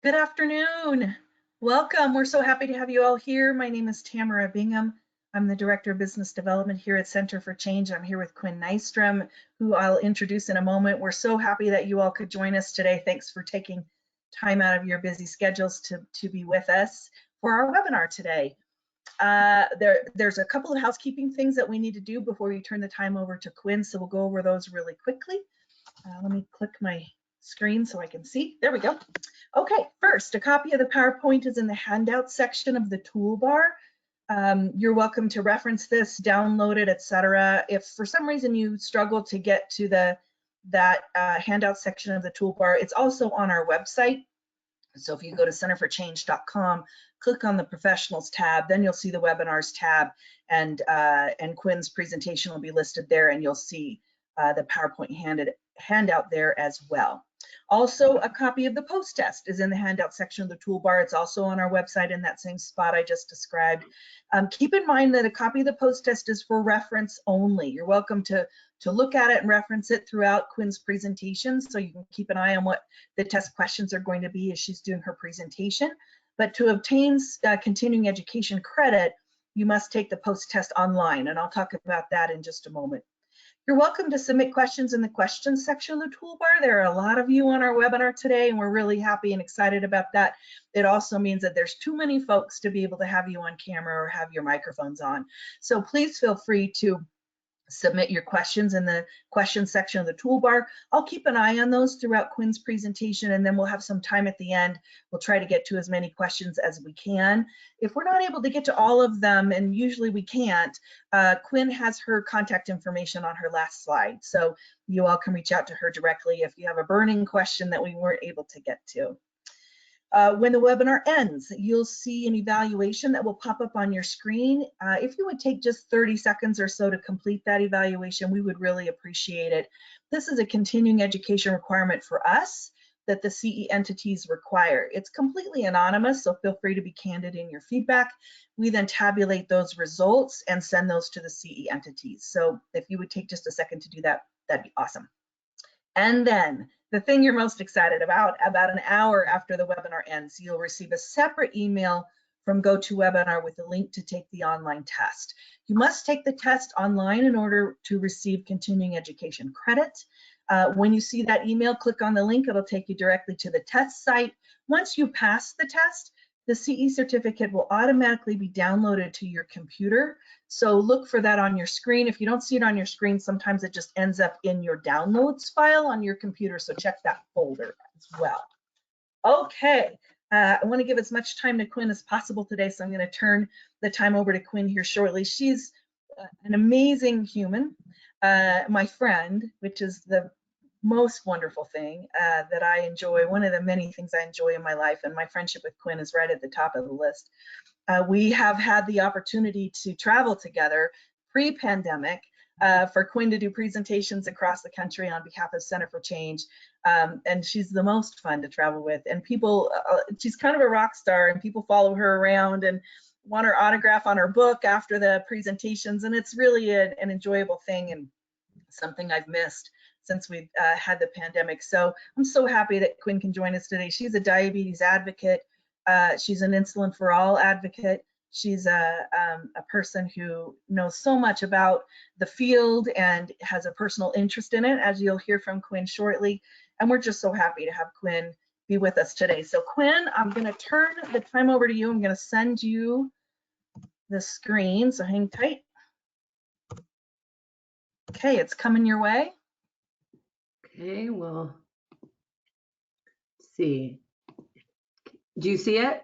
Good afternoon. Welcome. We're so happy to have you all here. My name is Tamara Bingham. I'm the Director of Business Development here at Center for Change. I'm here with Quinn Nystrom, who I'll introduce in a moment. We're so happy that you all could join us today. Thanks for taking time out of your busy schedules to be with us for our webinar today. There's a couple of housekeeping things that we need to do before we turn the time over to Quinn, so we'll go over those really quickly. Let me click my screen so I can see. There we go. Okay, first, a copy of the PowerPoint is in the handout section of the toolbar. You're welcome to reference this, download it, etc. If for some reason you struggle to get to that handout section of the toolbar, it's also on our website. So if you go to centerforchange.com, click on the Professionals tab, then you'll see the Webinars tab, and Quinn's presentation will be listed there, and you'll see the PowerPoint handout there as well. Also, a copy of the post test is in the handout section of the toolbar. It's also on our website in that same spot I just described. Keep in mind that a copy of the post test is for reference only. You're welcome to look at it and reference it throughout Quinn's presentation, so you can keep an eye on what the test questions are going to be as she's doing her presentation. But to obtain continuing education credit, you must take the post test online, and I'll talk about that in just a moment. You're welcome to submit questions in the questions section of the toolbar. There are a lot of you on our webinar today, and we're really happy and excited about that. It also means that there's too many folks to be able to have you on camera or have your microphones on. So please feel free to submit your questions in the questions section of the toolbar. I'll keep an eye on those throughout Quinn's presentation, and then we'll have some time at the end. We'll try to get to as many questions as we can. If we're not able to get to all of them, and usually we can't, Quinn has her contact information on her last slide. So you all can reach out to her directly if you have a burning question that we weren't able to get to. When the webinar ends, you'll see an evaluation that will pop up on your screen. If you would take just 30 seconds or so to complete that evaluation, we would really appreciate it. This is a continuing education requirement for us that the CE entities require. It's completely anonymous, so feel free to be candid in your feedback. We then tabulate those results and send those to the CE entities. So if you would take just a second to do that, that'd be awesome. And then the thing you're most excited about an hour after the webinar ends, you'll receive a separate email from GoToWebinar with a link to take the online test. You must take the test online in order to receive continuing education credit. When you see that email, click on the link. It'll take you directly to the test site. Once you pass the test, the CE certificate will automatically be downloaded to your computer. So look for that on your screen. If you don't see it on your screen, sometimes it just ends up in your downloads file on your computer. So check that folder as well. Okay, I want to give as much time to Quinn as possible today. So I'm going to turn the time over to Quinn here shortly. She's an amazing human, my friend, which is the most wonderful thing that I enjoy, one of the many things I enjoy in my life, and my friendship with Quinn is right at the top of the list. We have had the opportunity to travel together pre-pandemic for Quinn to do presentations across the country on behalf of Center for Change, and she's the most fun to travel with. And people, she's kind of a rock star, and people follow her around and want her autograph on her book after the presentations, and it's really an enjoyable thing and something I've missed since we've had the pandemic. So I'm so happy that Quinn can join us today. She's a diabetes advocate. She's an Insulin for All advocate. She's a person who knows so much about the field and has a personal interest in it, as you'll hear from Quinn shortly. And we're just so happy to have Quinn be with us today. So Quinn, I'm gonna turn the time over to you. I'm gonna send you the screen, so hang tight. Okay, it's coming your way. Okay, well, let's see. Do you see it?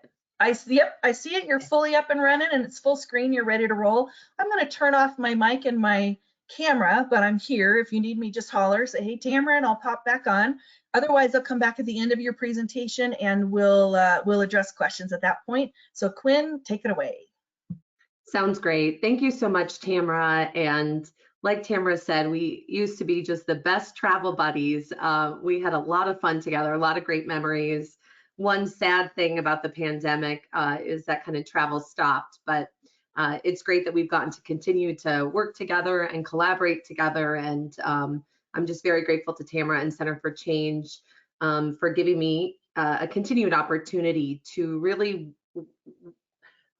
Yep, I see it. You're fully up and running, and it's full screen. You're ready to roll. I'm going to turn off my mic and my camera, but I'm here. If you need me, just holler. Say, hey, Tamara, and I'll pop back on. Otherwise, I'll come back at the end of your presentation, and we'll address questions at that point. So, Quinn, take it away. Sounds great. Thank you so much, Tamara. And like Tamara said, we used to be just the best travel buddies. We had a lot of fun together, a lot of great memories. One sad thing about the pandemic is that kind of travel stopped, but it's great that we've gotten to continue to work together and collaborate together. And I'm just very grateful to Tamara and Center for Change for giving me a continued opportunity to really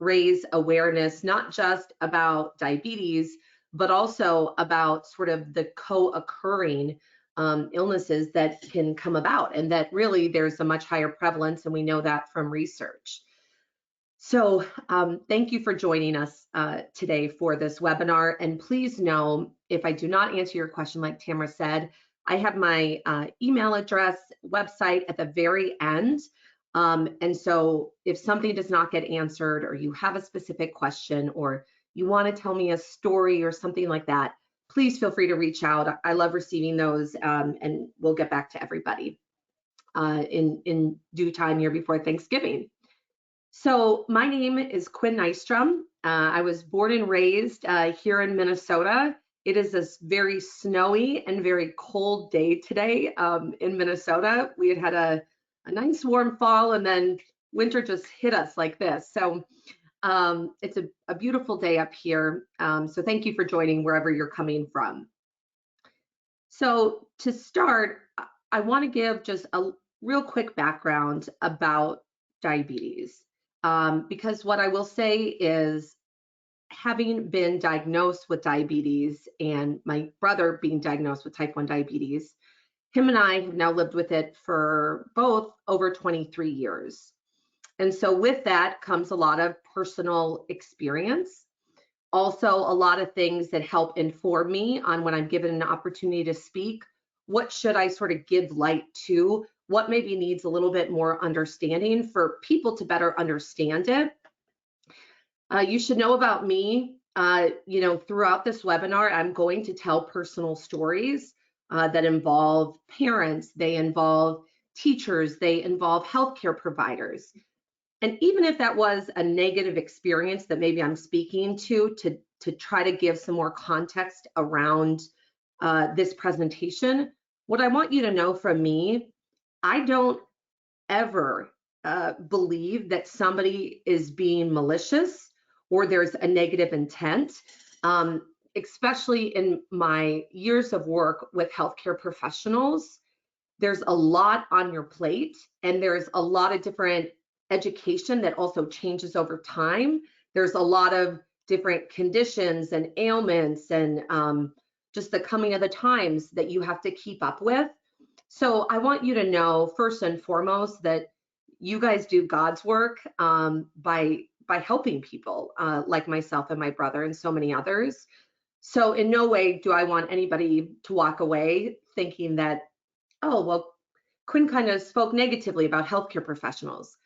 raise awareness, not just about diabetes, but also about sort of the co-occurring illnesses that can come about, and that really there's a much higher prevalence, and we know that from research. So thank you for joining us today for this webinar. And please know, if I do not answer your question, like Tamara said, I have my email address, website at the very end. And so if something does not get answered, or you have a specific question, or you want to tell me a story or something like that, please feel free to reach out. I love receiving those, and we'll get back to everybody in due time here before Thanksgiving. So my name is Quinn Nystrom. I was born and raised here in Minnesota. It is a very snowy and very cold day today in Minnesota. We had a nice warm fall, and then winter just hit us like this. So it's a beautiful day up here. So thank you for joining wherever you're coming from. So to start, I want to give just a real quick background about diabetes. Because what I will say is, having been diagnosed with diabetes and my brother being diagnosed with type 1 diabetes, him and I have now lived with it for both over 23 years. And so with that comes a lot of personal experience, also a lot of things that help inform me on when I'm given an opportunity to speak. What should I sort of give light to? What maybe needs a little bit more understanding for people to better understand it? You should know about me. Throughout this webinar, I'm going to tell personal stories that involve parents, they involve teachers, they involve healthcare providers. And even if that was a negative experience that maybe I'm speaking to try to give some more context around this presentation, what I want you to know from me, I don't ever believe that somebody is being malicious or there's a negative intent, especially in my years of work with healthcare professionals. There's a lot on your plate, and there's a lot of different education that also changes over time. There's a lot of different conditions and ailments and just the coming of the times that you have to keep up with. So I want you to know, first and foremost, that you guys do God's work by helping people like myself and my brother and so many others. So in no way do I want anybody to walk away thinking that, oh, well, Quinn kind of spoke negatively about healthcare professionals.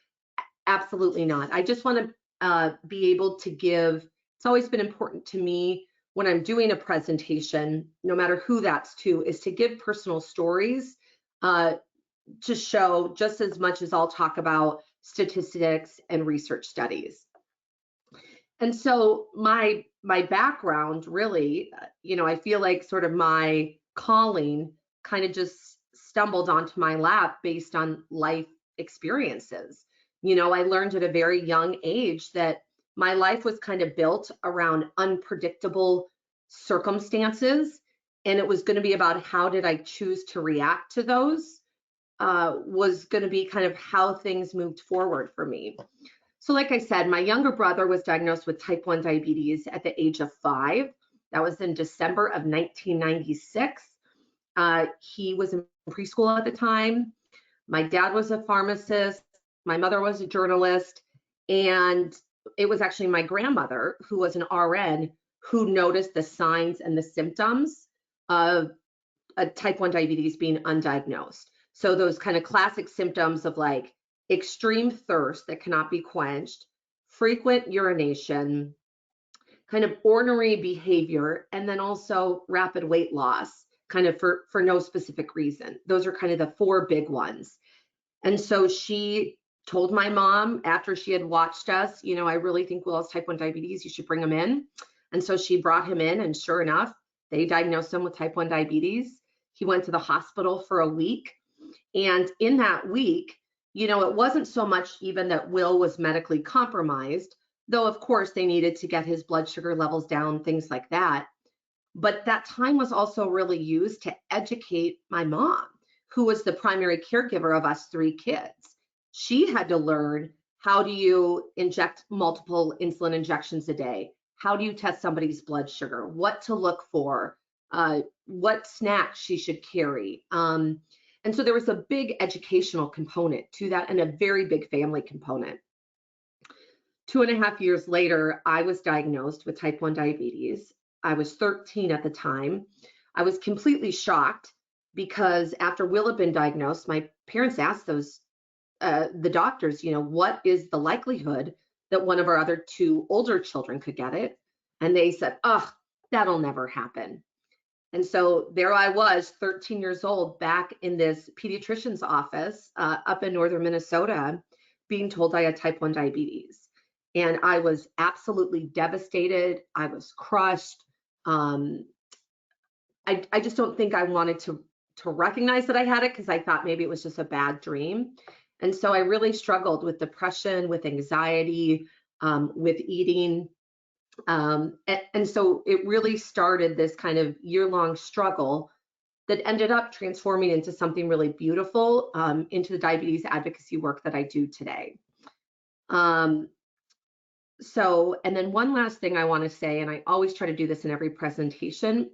Absolutely not. I just want to be able to give, it's always been important to me when I'm doing a presentation, no matter who that's to, is to give personal stories to show just as much as I'll talk about statistics and research studies. And so my background really, I feel like sort of my calling kind of just stumbled onto my lap based on life experiences. I learned at a very young age that my life was kind of built around unpredictable circumstances, and it was going to be about how did I choose to react to those, was going to be kind of how things moved forward for me. So like I said, my younger brother was diagnosed with type 1 diabetes at the age of 5. That was in December of 1996. He was in preschool at the time. My dad was a pharmacist. My mother was a journalist. And it was actually my grandmother, who was an RN, who noticed the signs and the symptoms of a type 1 diabetes being undiagnosed. So those kind of classic symptoms of like extreme thirst that cannot be quenched, frequent urination, kind of ornery behavior, and then also rapid weight loss, kind of for no specific reason. Those are kind of the 4 big ones. And so she told my mom, after she had watched us, I really think Will has type 1 diabetes, you should bring him in. And so she brought him in, and sure enough, they diagnosed him with type 1 diabetes. He went to the hospital for a week. And in that week, it wasn't so much even that Will was medically compromised, though of course they needed to get his blood sugar levels down, things like that. But that time was also really used to educate my mom, who was the primary caregiver of us 3 kids. She had to learn, how do you inject multiple insulin injections a day? How do you test somebody's blood sugar? What to look for? What snacks she should carry? And so there was a big educational component to that and a very big family component. 2.5 years later, I was diagnosed with type 1 diabetes. I was 13 at the time. I was completely shocked because after Will had been diagnosed, my parents asked the doctors, what is the likelihood that one of our other two older children could get it? And they said, oh, that'll never happen. And so there I was, 13 years old, back in this pediatrician's office up in northern Minnesota, being told I had type 1 diabetes. And I was absolutely devastated. I was crushed. I just don't think I wanted to recognize that I had it, because I thought maybe it was just a bad dream. And so I really struggled with depression, with anxiety, with eating. And so it really started this kind of year-long struggle that ended up transforming into something really beautiful, into the diabetes advocacy work that I do today. And then one last thing I want to say, and I always try to do this in every presentation,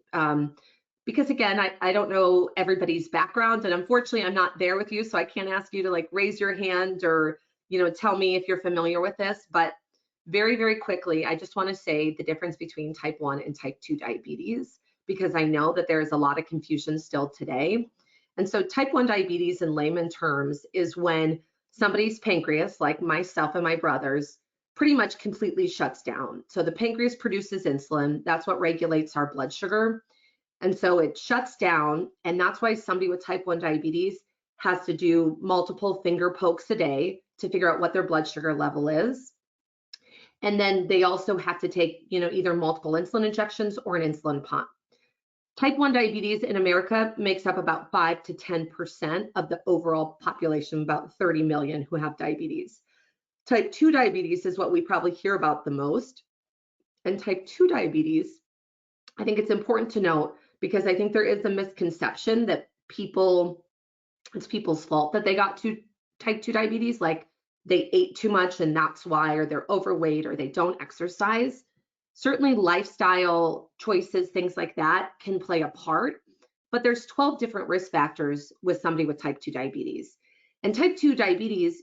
because again, I don't know everybody's background, and unfortunately I'm not there with you, so I can't ask you to like raise your hand or, tell me if you're familiar with this, but very, very quickly, I just want to say the difference between type 1 and type 2 diabetes, because I know that there is a lot of confusion still today. And so type 1 diabetes in layman terms is when somebody's pancreas, like myself and my brothers, pretty much completely shuts down. So the pancreas produces insulin. That's what regulates our blood sugar. And so it shuts down. And that's why somebody with type 1 diabetes has to do multiple finger pokes a day to figure out what their blood sugar level is. And then they also have to take, either multiple insulin injections or an insulin pump. Type 1 diabetes in America makes up about 5 to 10% of the overall population, about 30 million who have diabetes. Type 2 diabetes is what we probably hear about the most. And type 2 diabetes, I think it's important to note, because I think there is a misconception that it's people's fault that they got type 2 diabetes, like they ate too much and that's why, or they're overweight, or they don't exercise. Certainly lifestyle choices, things like that can play a part, but there's 12 different risk factors with somebody with type 2 diabetes. And type 2 diabetes,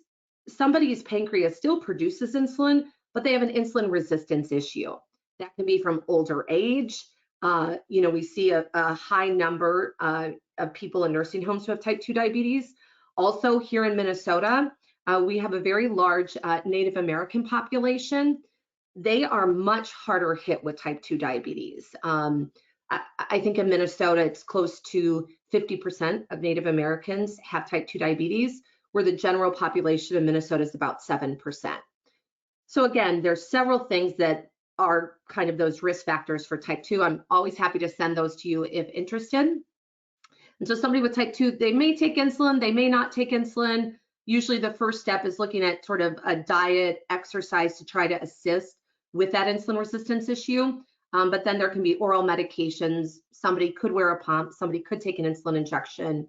somebody's pancreas still produces insulin, but they have an insulin resistance issue. That can be from older age. We see a high number of people in nursing homes who have type 2 diabetes. Also here in Minnesota, we have a very large Native American population. They are much harder hit with type 2 diabetes. I think in Minnesota, it's close to 50% of Native Americans have type 2 diabetes, where the general population of Minnesota is about 7%. So again, there's several things that are kind of those risk factors for type 2. I'm always happy to send those to you if interested. And so somebody with type 2, they may take insulin, they may not take insulin. Usually the first step is looking at sort of a diet, exercise to try to assist with that insulin resistance issue. But then there can be oral medications. Somebody could wear a pump, somebody could take an insulin injection.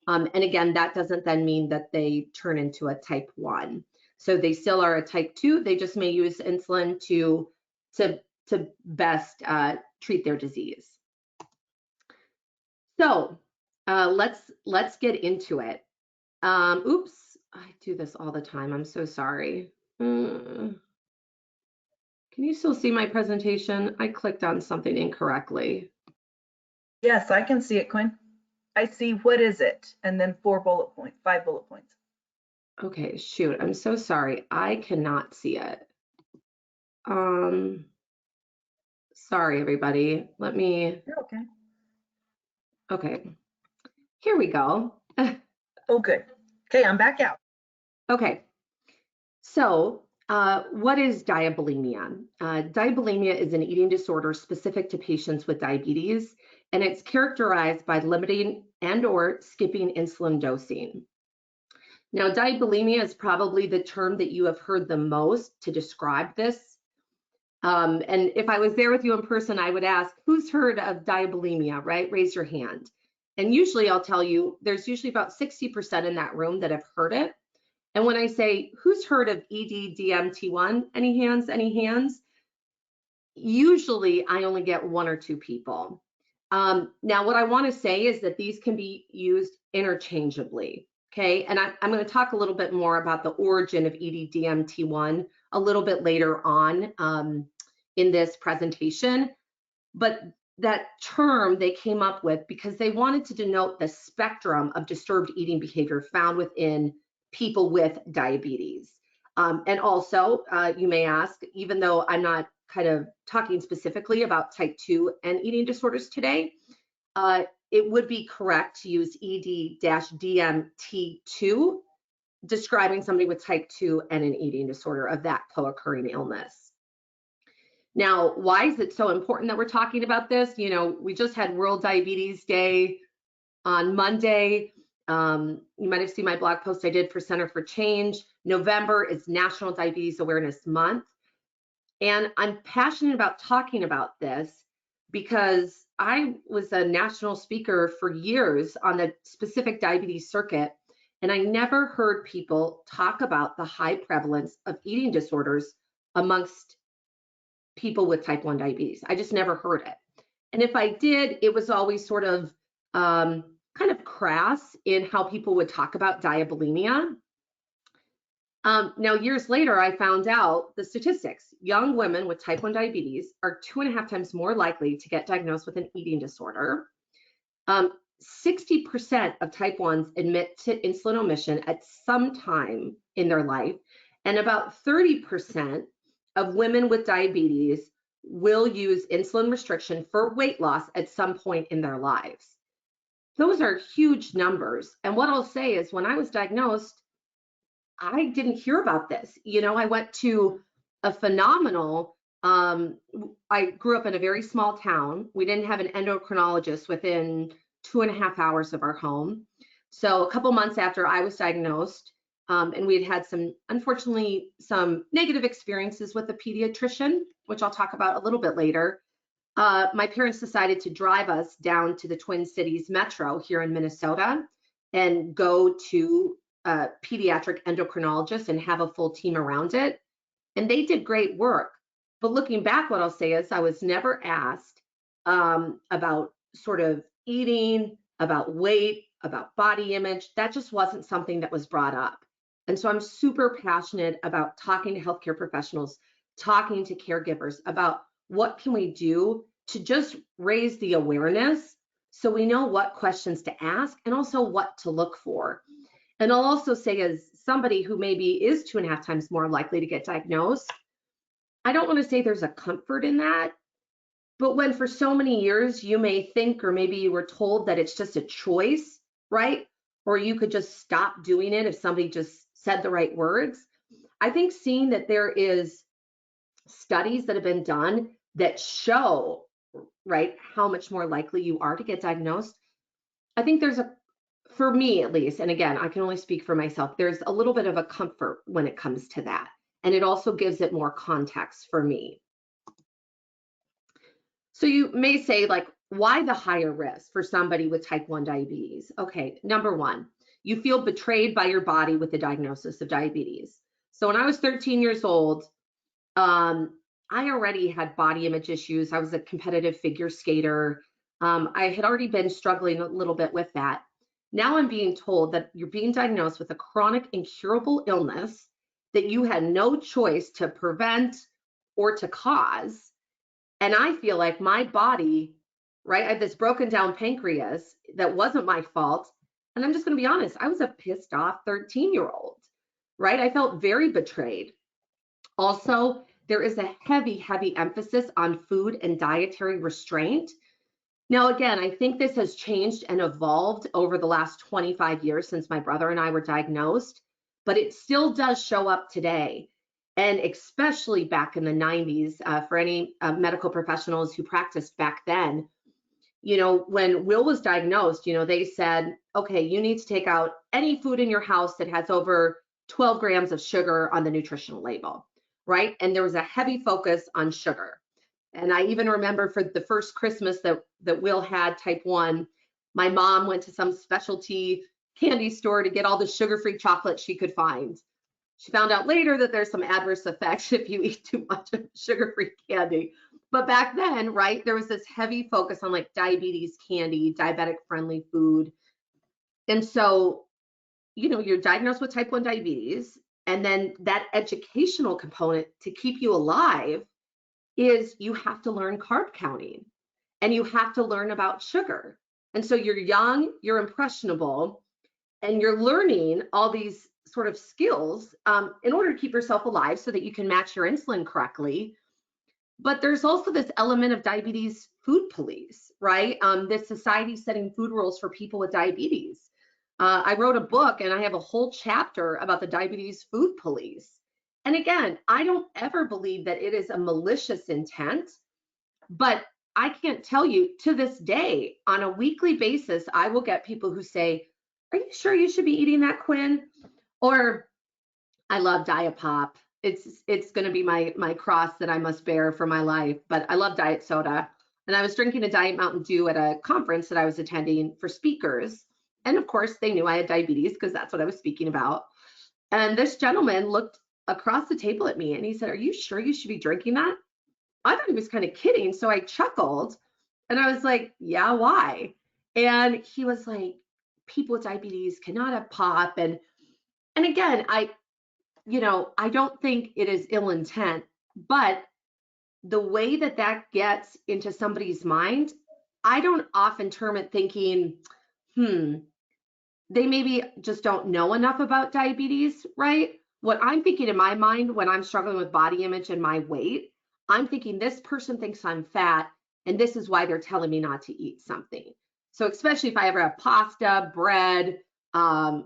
And again, that doesn't then mean that they turn into a type 1. So they still are a type 2, they just may use insulin to best treat their disease. So let's get into it. Oops, I do this all the time. I'm so sorry. Can you still see my presentation? I clicked on something incorrectly. Yes, I can see it, Quinn. I see what is it, and then 5 bullet points. Okay, shoot, I'm so sorry. I cannot see it. Sorry, everybody. Let me. You're okay. Okay, here we go. Oh, good. Okay, I'm back out. Okay, so what is diabulimia? Diabulimia is an eating disorder specific to patients with diabetes, and it's characterized by limiting and/or skipping insulin dosing. Now, diabulimia is probably the term that you have heard the most to describe this. And if I was there with you in person, I would ask, who's heard of diabulimia, right? Raise your hand. And usually I'll tell you, there's usually about 60% in that room that have heard it. And when I say, who's heard of DMT1? Any hands, any hands? Usually I only get one or two people. Now, what I want to say is that these can be used interchangeably. Okay, and I'm going to talk a little bit more about the origin of DMT1 a little bit later on in this presentation. But that term they came up with because they wanted to denote the spectrum of disturbed eating behavior found within people with diabetes. And also, you may ask, even though I'm not kind of talking specifically about type 2 and eating disorders today, it would be correct to use ED-DMT2, describing somebody with type 2 and an eating disorder of that co-occurring illness. Now, why is it so important that we're talking about this? You know, we just had World Diabetes Day on Monday. You might have seen my blog post I did for Center for Change. November is National Diabetes Awareness Month. And I'm passionate about talking about this because I was a national speaker for years on the specific diabetes circuit, and I never heard people talk about the high prevalence of eating disorders amongst people with type 1 diabetes. I just never heard it. And if I did, it was always sort of kind of crass in how people would talk about diabulimia. Now, years later, I found out the statistics. Young women with type 1 diabetes are 2.5 times more likely to get diagnosed with an eating disorder. 60% of type 1s admit to insulin omission at some time in their life, and about 30% of women with diabetes will use insulin restriction for weight loss at some point in their lives. Those are huge numbers. And what I'll say is when I was diagnosed, I didn't hear about this. You know, I went to a phenomenal, I grew up in a very small town. We didn't have an endocrinologist within 2.5 hours of our home. So a couple months after I was diagnosed, and we had some, unfortunately, some negative experiences with a pediatrician, which I'll talk about a little bit later. My parents decided to drive us down to the Twin Cities Metro here in Minnesota and go to a pediatric endocrinologist and have a full team around it. And they did great work. But looking back, what I'll say is I was never asked about sort of eating, about weight, about body image. That just wasn't something that was brought up. And so I'm super passionate about talking to healthcare professionals, talking to caregivers about what can we do to just raise the awareness so we know what questions to ask and also what to look for. And I'll also say, as somebody who maybe is 2.5 times more likely to get diagnosed, I don't want to say there's a comfort in that, but when for so many years you may think, or maybe you were told that it's just a choice, right? Or you could just stop doing it if somebody just said the right words. I think seeing that there is studies that have been done that show, right, how much more likely you are to get diagnosed, I think there's for me at least, and again, I can only speak for myself, there's a little bit of a comfort when it comes to that. And it also gives it more context for me. So you may say, like, why the higher risk for somebody with type 1 diabetes? Okay, number one, you feel betrayed by your body with the diagnosis of diabetes. So when I was 13 years old, I already had body image issues. I was a competitive figure skater. I had already been struggling a little bit with that. Now I'm being told that you're being diagnosed with a chronic incurable illness that you had no choice to prevent or to cause. And I feel like my body, right, I had this broken down pancreas that wasn't my fault. And I'm just going to be honest, I was a pissed off 13-year-old, right? I felt very betrayed. Also, there is a heavy, heavy emphasis on food and dietary restraint. Now, again, I think this has changed and evolved over the last 25 years since my brother and I were diagnosed, but it still does show up today. And especially back in the 90s, for any medical professionals who practiced back then, you know, when Will was diagnosed, you know, they said, okay, you need to take out any food in your house that has over 12 grams of sugar on the nutritional label, right? And there was a heavy focus on sugar. And I even remember for the first Christmas that Will had type 1, my mom went to some specialty candy store to get all the sugar-free chocolate she could find. She found out later that there's some adverse effects if you eat too much of sugar-free candy. But back then, right, there was this heavy focus on like diabetes candy, diabetic friendly food. And so, you're diagnosed with type 1 diabetes. And then that educational component to keep you alive is you have to learn carb counting and you have to learn about sugar. And so you're young, you're impressionable, and you're learning all these sort of skills in order to keep yourself alive so that you can match your insulin correctly. But there's also this element of diabetes food police, right? This society setting food rules for people with diabetes. I wrote a book and I have a whole chapter about the diabetes food police. And again, I don't ever believe that it is a malicious intent, but I can't tell you to this day, on a weekly basis, I will get people who say, "Are you sure you should be eating that, Quinn?" Or, "I love Diet Pop. It's going to be my cross that I must bear for my life, but I love diet soda." And I was drinking a Diet Mountain Dew at a conference that I was attending for speakers. And of course, they knew I had diabetes because that's what I was speaking about. And this gentleman looked across the table at me and he said, "Are you sure you should be drinking that?" I thought he was kind of kidding. So I chuckled and I was like, "Yeah, why?" And he was like, "People with diabetes cannot have pop." And again, I don't think it is ill intent, but the way that that gets into somebody's mind, I don't often term it thinking, they maybe just don't know enough about diabetes, right? What I'm thinking in my mind when I'm struggling with body image and my weight, I'm thinking this person thinks I'm fat and this is why they're telling me not to eat something. So especially if I ever have pasta, bread, for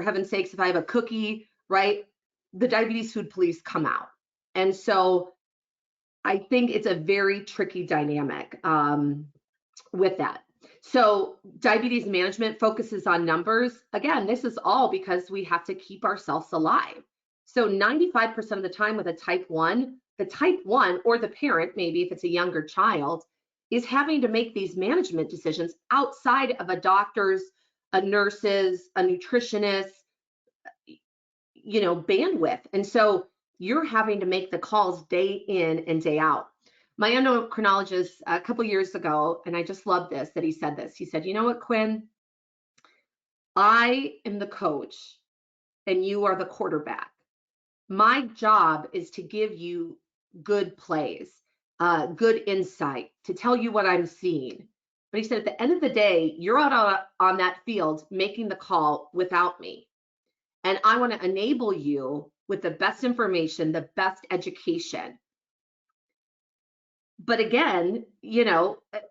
heaven's sakes, if I have a cookie, right, the diabetes food police come out. And so I think it's a very tricky dynamic with that. So diabetes management focuses on numbers. Again, this is all because we have to keep ourselves alive. So 95% of the time with a type 1, the type 1 or the parent, maybe if it's a younger child, is having to make these management decisions outside of a doctor's, a nurse's, a nutritionist, bandwidth. And so you're having to make the calls day in and day out. My endocrinologist a couple years ago, and I just love this, that he said this. He said, "You know what, Quinn? I am the coach and you are the quarterback. My job is to give you good plays, good insight, to tell you what I'm seeing." But he said, at the end of the day, you're out on that field making the call without me. And I want to enable you with the best information, the best education. But again,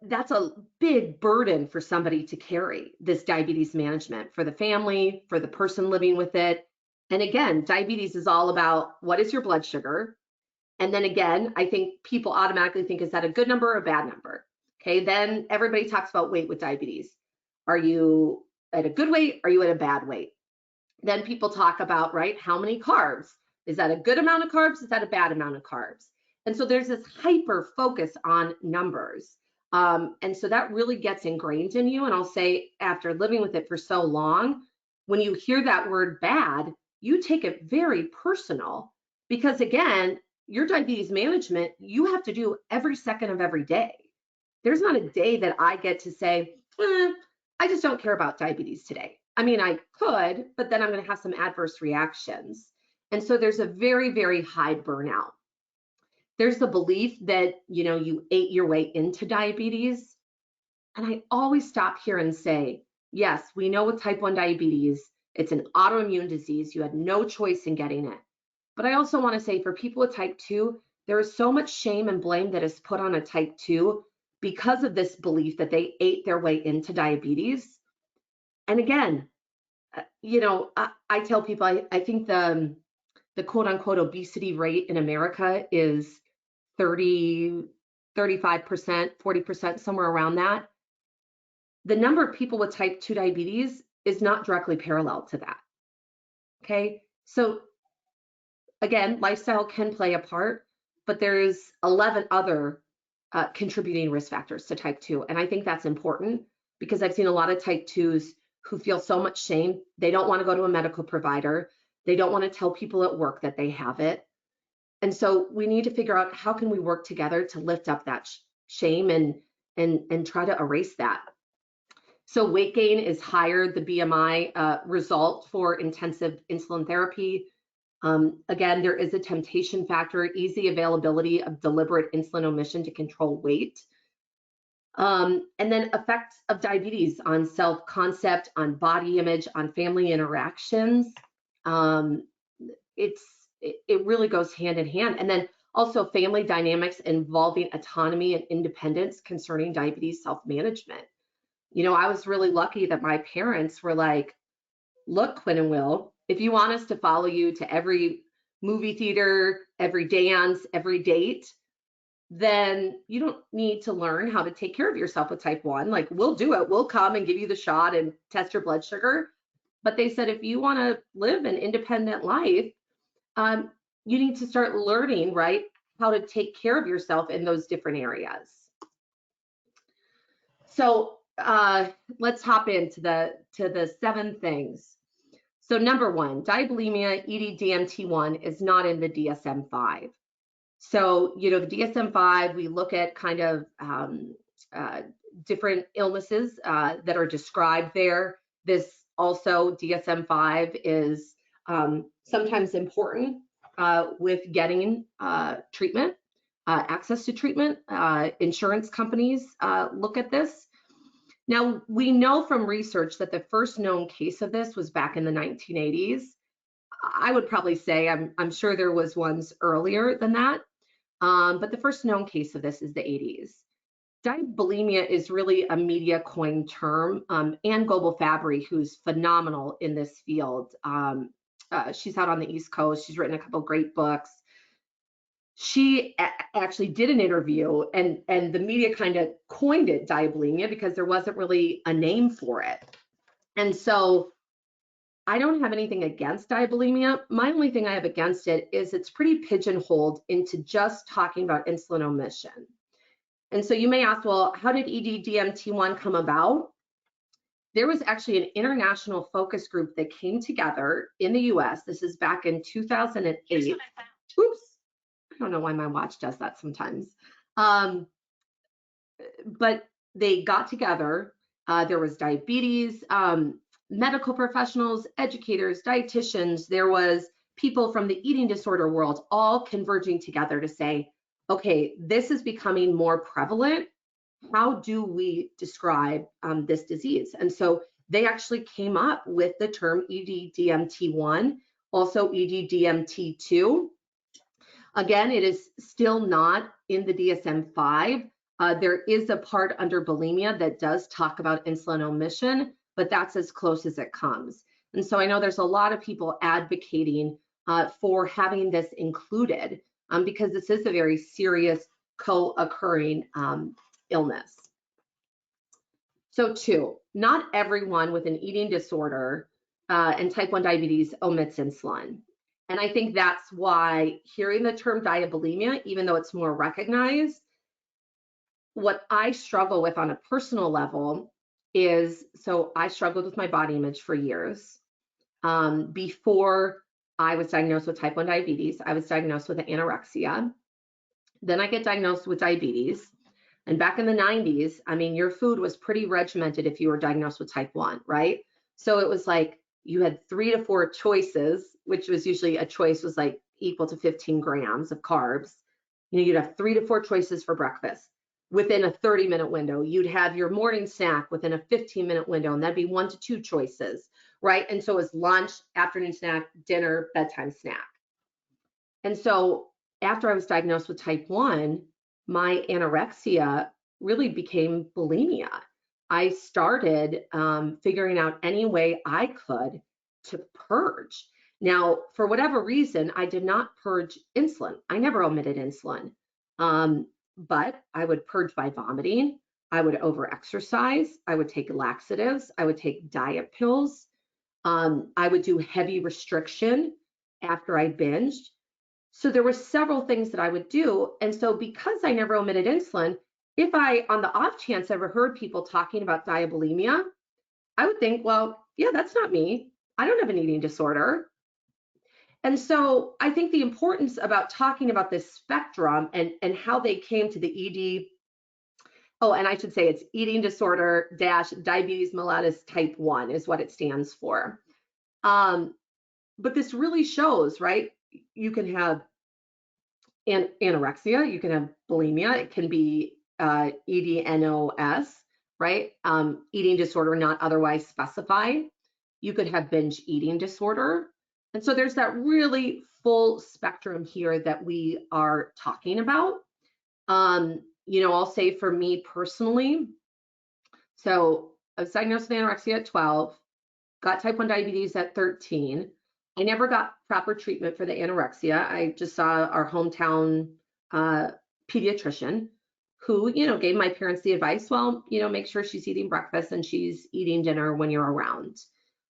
that's a big burden for somebody to carry, this diabetes management, for the family, for the person living with it. And again, diabetes is all about what is your blood sugar? And then again, I think people automatically think, is that a good number or a bad number? Okay, then everybody talks about weight with diabetes. Are you at a good weight? Are you at a bad weight? Then people talk about, right, how many carbs? Is that a good amount of carbs? Is that a bad amount of carbs? And so there's this hyper focus on numbers. And so that really gets ingrained in you. And I'll say, after living with it for so long, when you hear that word bad, you take it very personal because, again, your diabetes management, you have to do every second of every day. There's not a day that I get to say, I just don't care about diabetes today. I mean, I could, but then I'm going to have some adverse reactions. And so there's a very, very high burnout. There's the belief that, you ate your way into diabetes. And I always stop here and say, yes, we know with type 1 diabetes, it's an autoimmune disease. You had no choice in getting it. But I also want to say, for people with type 2, there is so much shame and blame that is put on a type 2 because of this belief that they ate their way into diabetes. And again, I tell people, I think the quote unquote obesity rate in America is 30, 35%, 40%, somewhere around that. The number of people with type 2 diabetes is not directly parallel to that. Okay. So again, lifestyle can play a part, but there's 11 other contributing risk factors to type 2. And I think that's important because I've seen a lot of type 2s who feel so much shame. They don't want to go to a medical provider. They don't want to tell people at work that they have it. And so we need to figure out how can we work together to lift up that shame and try to erase that. So weight gain is higher, the BMI result for intensive insulin therapy. Again, there is a temptation factor, easy availability of deliberate insulin omission to control weight. And then effects of diabetes on self-concept, on body image, on family interactions. It really goes hand in hand. And then also family dynamics involving autonomy and independence concerning diabetes self-management. You know, I was really lucky that my parents were like, look, Quinn and Will, if you want us to follow you to every movie theater, every dance, every date, then you don't need to learn how to take care of yourself with type 1. Like, we'll do it. We'll come and give you the shot and test your blood sugar. But they said, if you want to live an independent life, you need to start learning, right, how to take care of yourself in those different areas. So let's hop into the 7 things. So number 1, diabulimia, DMT1 is not in the DSM-5. So, you know, the DSM-5, we look at kind of different illnesses that are described there. This also, DSM-5 is sometimes important with getting treatment, access to treatment. Insurance companies look at this. Now, we know from research that the first known case of this was back in the 1980s. I would probably say, I'm sure there was ones earlier than that, but the first known case of this is the 80s. Diabulimia is really a media coined term. Anne Goebel-Fabry, who's phenomenal in this field, she's out on the East Coast. She's written a couple great books. She actually did an interview, and the media kind of coined it diabulimia because there wasn't really a name for it. And so I don't have anything against diabulimia. My only thing I have against it is it's pretty pigeonholed into just talking about insulin omission. And so you may ask, well, how did DMT1 come about? There was actually an international focus group that came together in the US. This is back in 2008. Oops, I don't know why my watch does that sometimes. But they got together. There was diabetes, medical professionals, educators, dietitians. There was people from the eating disorder world all converging together to say, okay, this is becoming more prevalent. How do we describe this disease? And so they actually came up with the term DMT1, also DMT2. Again, it is still not in the DSM-5. There is a part under bulimia that does talk about insulin omission, but that's as close as it comes. And so I know there's a lot of people advocating for having this included because this is a very serious co-occurring illness. So 2, not everyone with an eating disorder and type 1 diabetes omits insulin. And I think that's why hearing the term diabulimia, even though it's more recognized, what I struggle with on a personal level is, so I struggled with my body image for years. Before I was diagnosed with type 1 diabetes, I was diagnosed with anorexia. Then I get diagnosed with diabetes. And back in the 90s, I mean, your food was pretty regimented if you were diagnosed with type 1, right? So it was like you had 3 to 4 choices, which was usually a choice was like equal to 15 grams of carbs. You know, you'd have 3 to 4 choices for breakfast within a 30-minute window. You'd have your morning snack within a 15-minute window, and that'd be 1 to 2 choices, right? And so it was lunch, afternoon snack, dinner, bedtime snack. And so after I was diagnosed with type 1, my anorexia really became bulimia. I started figuring out any way I could to purge. Now, for whatever reason, I did not purge insulin. I never omitted insulin, but I would purge by vomiting. I would overexercise. I would take laxatives. I would take diet pills. I would do heavy restriction after I binged. So there were several things that I would do. And so because I never omitted insulin, if I, on the off chance, ever heard people talking about diabulimia, I would think, well, yeah, that's not me. I don't have an eating disorder. And so I think the importance about talking about this spectrum and how they came to the ED. Oh, and I should say it's eating disorder dash diabetes mellitus type 1 is what it stands for. But this really shows, right? You can have anorexia, you can have bulimia, it can be EDNOS, right? Eating disorder not otherwise specified. You could have binge eating disorder. And so there's that really full spectrum here that we are talking about. I'll say for me personally, so I was diagnosed with anorexia at 12, got type 1 diabetes at 13. I never got proper treatment for the anorexia. I just saw our hometown pediatrician who, gave my parents the advice, well, make sure she's eating breakfast and she's eating dinner when you're around.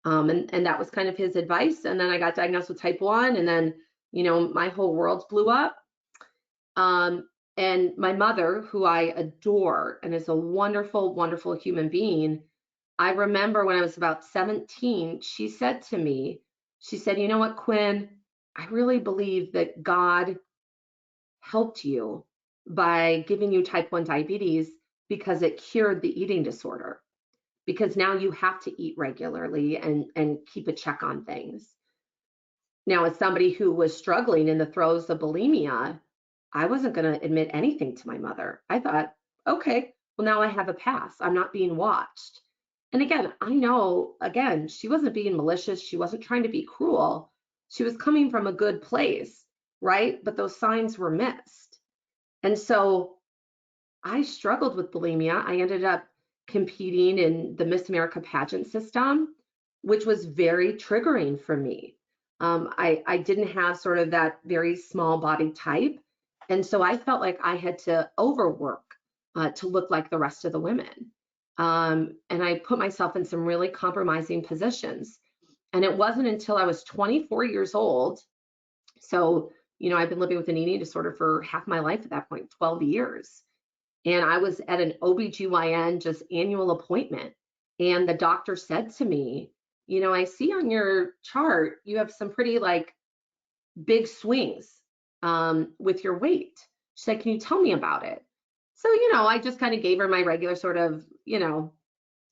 And that was kind of his advice. And then I got diagnosed with type 1, and then, my whole world blew up. And my mother, who I adore and is a wonderful, wonderful human being, I remember when I was about 17, she said to me, she said, you know what, Quinn, I really believe that God helped you by giving you type 1 diabetes because it cured the eating disorder. Because now you have to eat regularly and keep a check on things. Now, as somebody who was struggling in the throes of bulimia, I wasn't going to admit anything to my mother. I thought, okay, well, now I have a pass. I'm not being watched. And again, I know, again, she wasn't being malicious. She wasn't trying to be cruel. She was coming from a good place, right? But those signs were missed. And so I struggled with bulimia. I ended up competing in the Miss America pageant system, which was very triggering for me. I didn't have sort of that very small body type. And so I felt like I had to overwork to look like the rest of the women. And I put myself in some really compromising positions. And it wasn't until I was 24 years old. So, I've been living with an eating disorder for half my life at that point, 12 years. And I was at an OBGYN just annual appointment. And the doctor said to me, I see on your chart, you have some pretty big swings with your weight. She said, can you tell me about it? So, I just kind of gave her my regular sort of,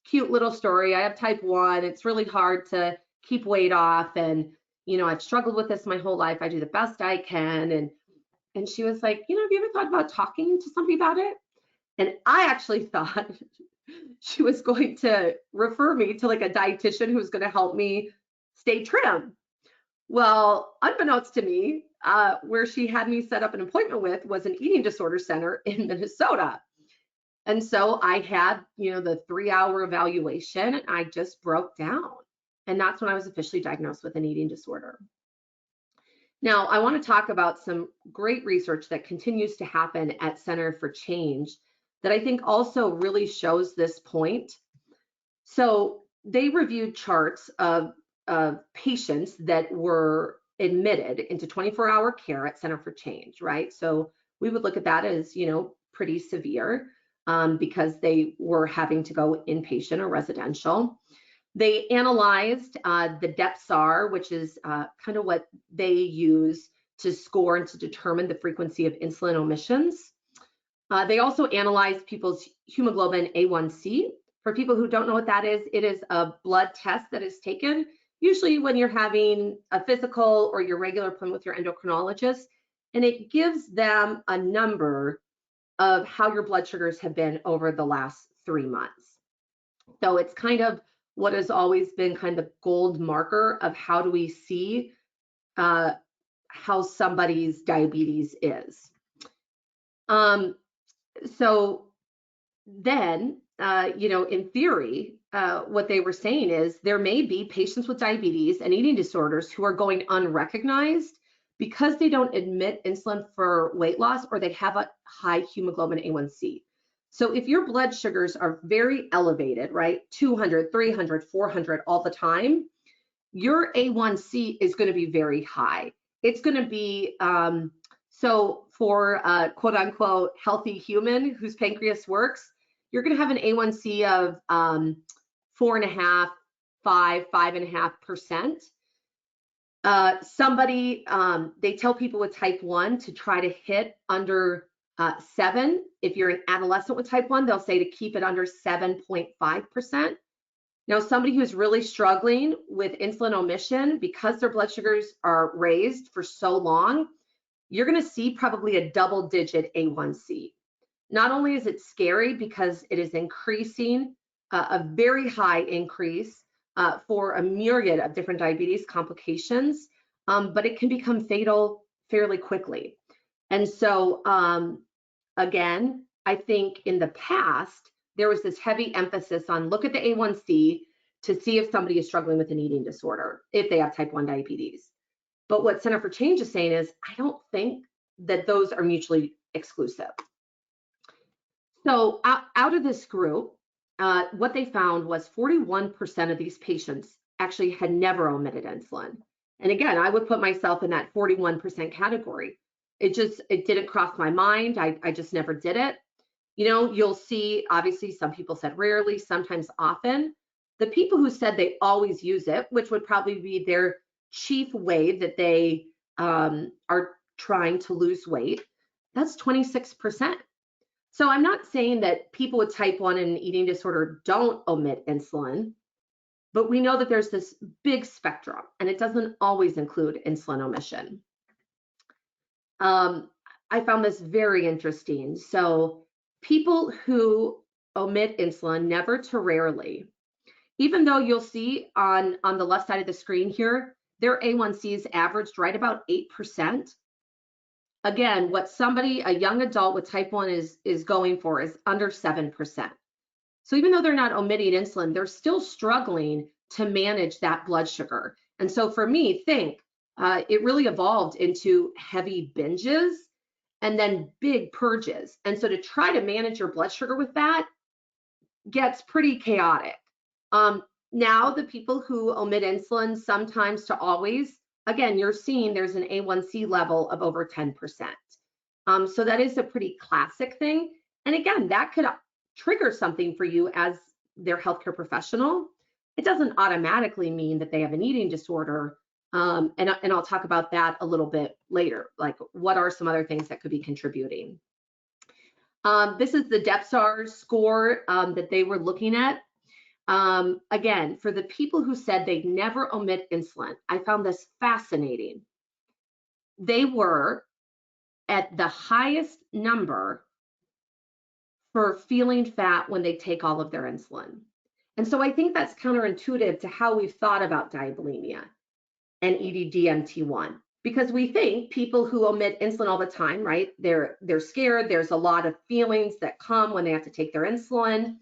cute little story. I have type 1. It's really hard to keep weight off. And, I've struggled with this my whole life. I do the best I can. And she was like, have you ever thought about talking to somebody about it? And I actually thought she was going to refer me to a dietitian who was going to help me stay trim. Well, unbeknownst to me, where she had me set up an appointment with was an eating disorder center in Minnesota. And so I had, the 3-hour evaluation, and I just broke down. And that's when I was officially diagnosed with an eating disorder. Now, I want to talk about some great research that continues to happen at Center for Change that I think also really shows this point. So they reviewed charts of patients that were admitted into 24-hour care at Center for Change, right? So we would look at that as, pretty severe because they were having to go inpatient or residential. They analyzed the DEPSAR, which is kind of what they use to score and to determine the frequency of insulin omissions. They also analyzed people's hemoglobin A1C. For people who don't know what that is, it is a blood test that is taken, usually when you're having a physical or your regular appointment with your endocrinologist, and it gives them a number of how your blood sugars have been over the last 3 months. So it's kind of what has always been kind of the gold marker of how do we see how somebody's diabetes is. So then, in theory, what they were saying is there may be patients with diabetes and eating disorders who are going unrecognized because they don't admit insulin for weight loss or they have a high hemoglobin A1C. So if your blood sugars are very elevated, right, 200, 300, 400 all the time, your A1C is going to be very high. It's going to be So for a quote unquote healthy human whose pancreas works, you're going to have an A1C of 4.5, 5.5%. They tell people with type 1 to try to hit under 7. If you're an adolescent with type 1, they'll say to keep it under 7.5%. Now, somebody who's really struggling with insulin omission, because their blood sugars are raised for so long, you're going to see probably a double-digit A1C. Not only is it scary because it is increasing, a very high increase for a myriad of different diabetes complications, but it can become fatal fairly quickly. And so, again, I think in the past, there was this heavy emphasis on look at the A1C to see if somebody is struggling with an eating disorder, if they have type 1 diabetes. But what Center for Change is saying is, I don't think that those are mutually exclusive. So out of this group, what they found was 41% of these patients actually had never omitted insulin. And again, I would put myself in that 41% category. It didn't cross my mind. I just never did it. You know, you'll see, obviously, some people said rarely, sometimes often. The people who said they always use it, which would probably be their chief way that they are trying to lose weight, that's 26%. So I'm not saying that people with type 1 and an eating disorder don't omit insulin, but we know that there's this big spectrum, and it doesn't always include insulin omission. I found this very interesting. So people who omit insulin, never to rarely, even though you'll see on the left side of the screen here, their A1Cs averaged right about 8%. Again, what a young adult with type 1 is going for is under 7%. So even though they're not omitting insulin, they're still struggling to manage that blood sugar. And so for me, it really evolved into heavy binges and then big purges. And so to try to manage your blood sugar with that gets pretty chaotic. Now the people who omit insulin sometimes to always, again, you're seeing there's an A1C level of over 10%. So that is a pretty classic thing. And again, that could trigger something for you as their healthcare professional. It doesn't automatically mean that they have an eating disorder. And I'll talk about that a little bit later, like what are some other things that could be contributing. This is the DEPSAR score that they were looking at. Again, for the people who said they never omit insulin, I found this fascinating. They were at the highest number for feeling fat when they take all of their insulin. And so I think that's counterintuitive to how we've thought about diabulimia and DMT1, because we think people who omit insulin all the time, right? They're scared. There's a lot of feelings that come when they have to take their insulin.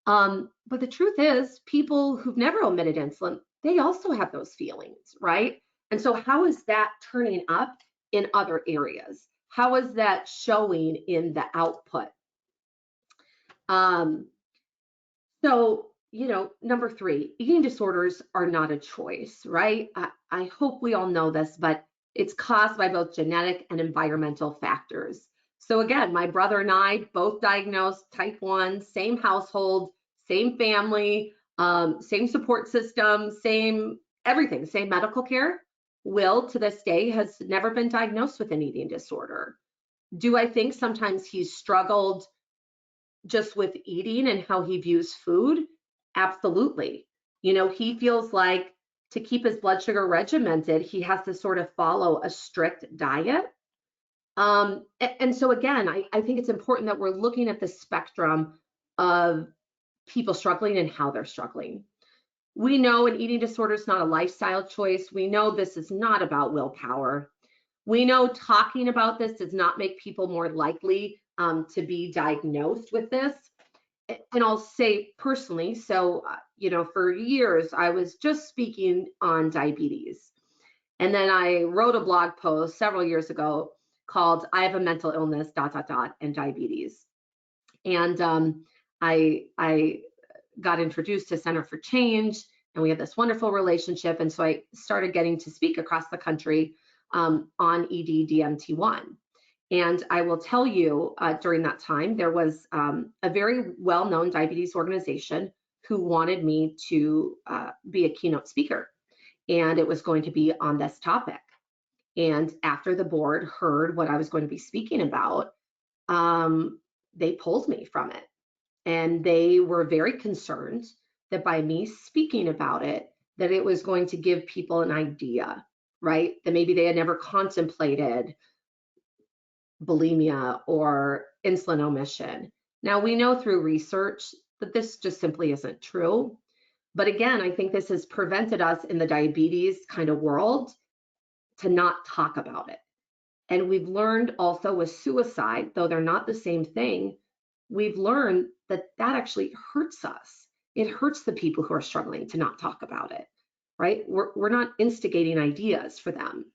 But the truth is, people who've never omitted insulin, they also have those feelings, right? And so how is that turning up in other areas? How is that showing in the output? So, number 3, eating disorders are not a choice, right? I hope we all know this, but it's caused by both genetic and environmental factors. So again, my brother and I both diagnosed type 1, same household, same family, same support system, same everything, same medical care. Will, to this day, has never been diagnosed with an eating disorder. Do I think sometimes he's struggled just with eating and how he views food? Absolutely. He feels like to keep his blood sugar regimented, he has to sort of follow a strict diet. And so again, I think it's important that we're looking at the spectrum of people struggling and how they're struggling. We know an eating disorder is not a lifestyle choice. We know this is not about willpower. We know talking about this does not make people more likely to be diagnosed with this. And I'll say personally, so, for years, I was just speaking on diabetes. And then I wrote a blog post several years ago called I Have a Mental Illness, ... and Diabetes. And I got introduced to Center for Change, and we had this wonderful relationship. And so I started getting to speak across the country on DMT1. And I will tell you, during that time, there was a very well-known diabetes organization who wanted me to be a keynote speaker, and it was going to be on this topic. And after the board heard what I was going to be speaking about, they pulled me from it. And they were very concerned that by me speaking about it, that it was going to give people an idea, right? That maybe they had never contemplated bulimia or insulin omission. Now, we know through research that this just simply isn't true. But again, I think this has prevented us in the diabetes kind of world to not talk about it. And we've learned also with suicide, though they're not the same thing, we've learned that that actually hurts us. It hurts the people who are struggling to not talk about it, right? We're not instigating ideas for them.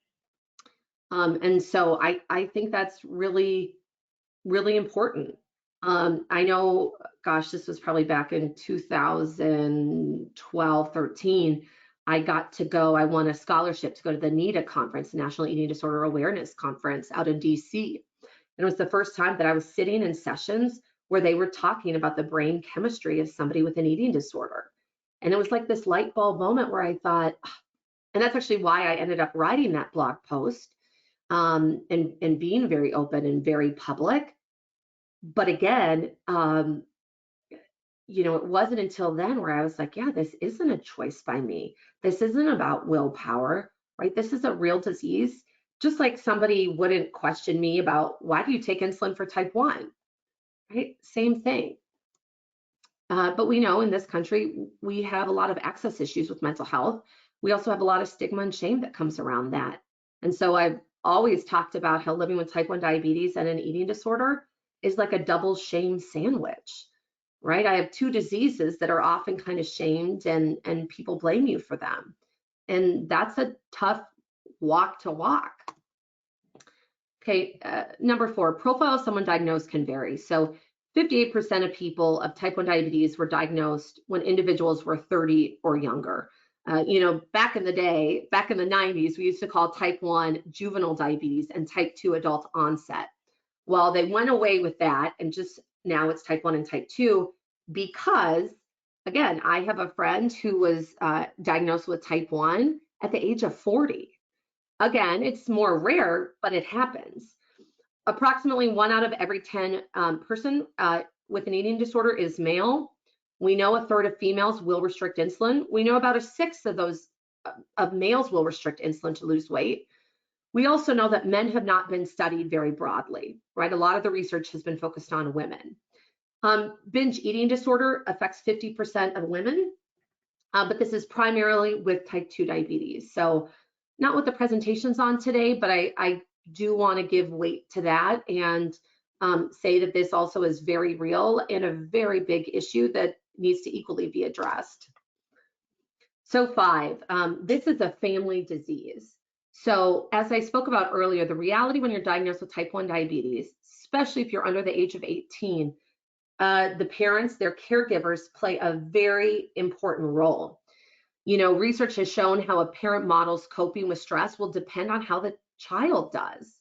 And so I think that's really, really important. I know, gosh, this was probably back in 2012, 13. I won a scholarship to go to the NEDA conference, National Eating Disorder Awareness Conference out in DC. And it was the first time that I was sitting in sessions where they were talking about the brain chemistry of somebody with an eating disorder. And it was like this light bulb moment where I thought, and that's actually why I ended up writing that blog post, and being very open and very public. But again, it wasn't until then where I was like, yeah, this isn't a choice by me. This isn't about willpower, right? This is a real disease. Just like somebody wouldn't question me about, why do you take insulin for type 1, right? Same thing. But we know in this country, we have a lot of access issues with mental health. We also have a lot of stigma and shame that comes around that. And so I've always talked about how living with type 1 diabetes and an eating disorder is like a double shame sandwich, right? I have two diseases that are often kind of shamed, and people blame you for them. And that's a tough walk to walk. Okay, number 4, profile of someone diagnosed can vary. So 58% of people of type 1 diabetes were diagnosed when individuals were 30 or younger. Back in the day, back in the 90s, we used to call type 1 juvenile diabetes and type 2 adult onset. Well, they went away with that, and just now it's type 1 and type 2 because, again, I have a friend who was diagnosed with type 1 at the age of 40. Again, it's more rare, but it happens. Approximately 1 out of every 10 person with an eating disorder is male. We know 1/3 of females will restrict insulin. We know about 1/6 of those of males will restrict insulin to lose weight. We also know that men have not been studied very broadly, right? A lot of the research has been focused on women. Binge eating disorder affects 50% of women, but this is primarily with type 2 diabetes. So not what the presentation's on today, but I do want to give weight to that and say that this also is very real and a very big issue that needs to equally be addressed. So 5, this is a family disease. So as I spoke about earlier, the reality when you're diagnosed with type 1 diabetes, especially if you're under the age of 18, the parents, their caregivers play a very important role. Research has shown how a parent models coping with stress will depend on how the child does.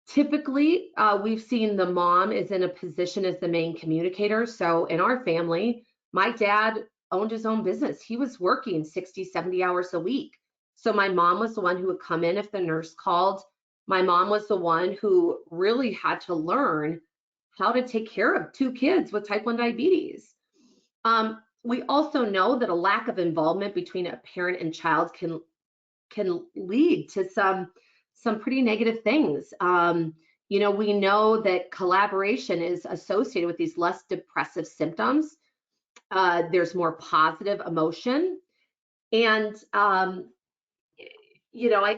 Typically, we've seen the mom is in a position as the main communicator. So in our family, my dad owned his own business. He was working 60, 70 hours a week. So my mom was the one who would come in if the nurse called. My mom was the one who really had to learn how to take care of 2 kids with type 1 diabetes. We also know that a lack of involvement between a parent and child can lead to some pretty negative things. We know that collaboration is associated with these less depressive symptoms. There's more positive emotion. And,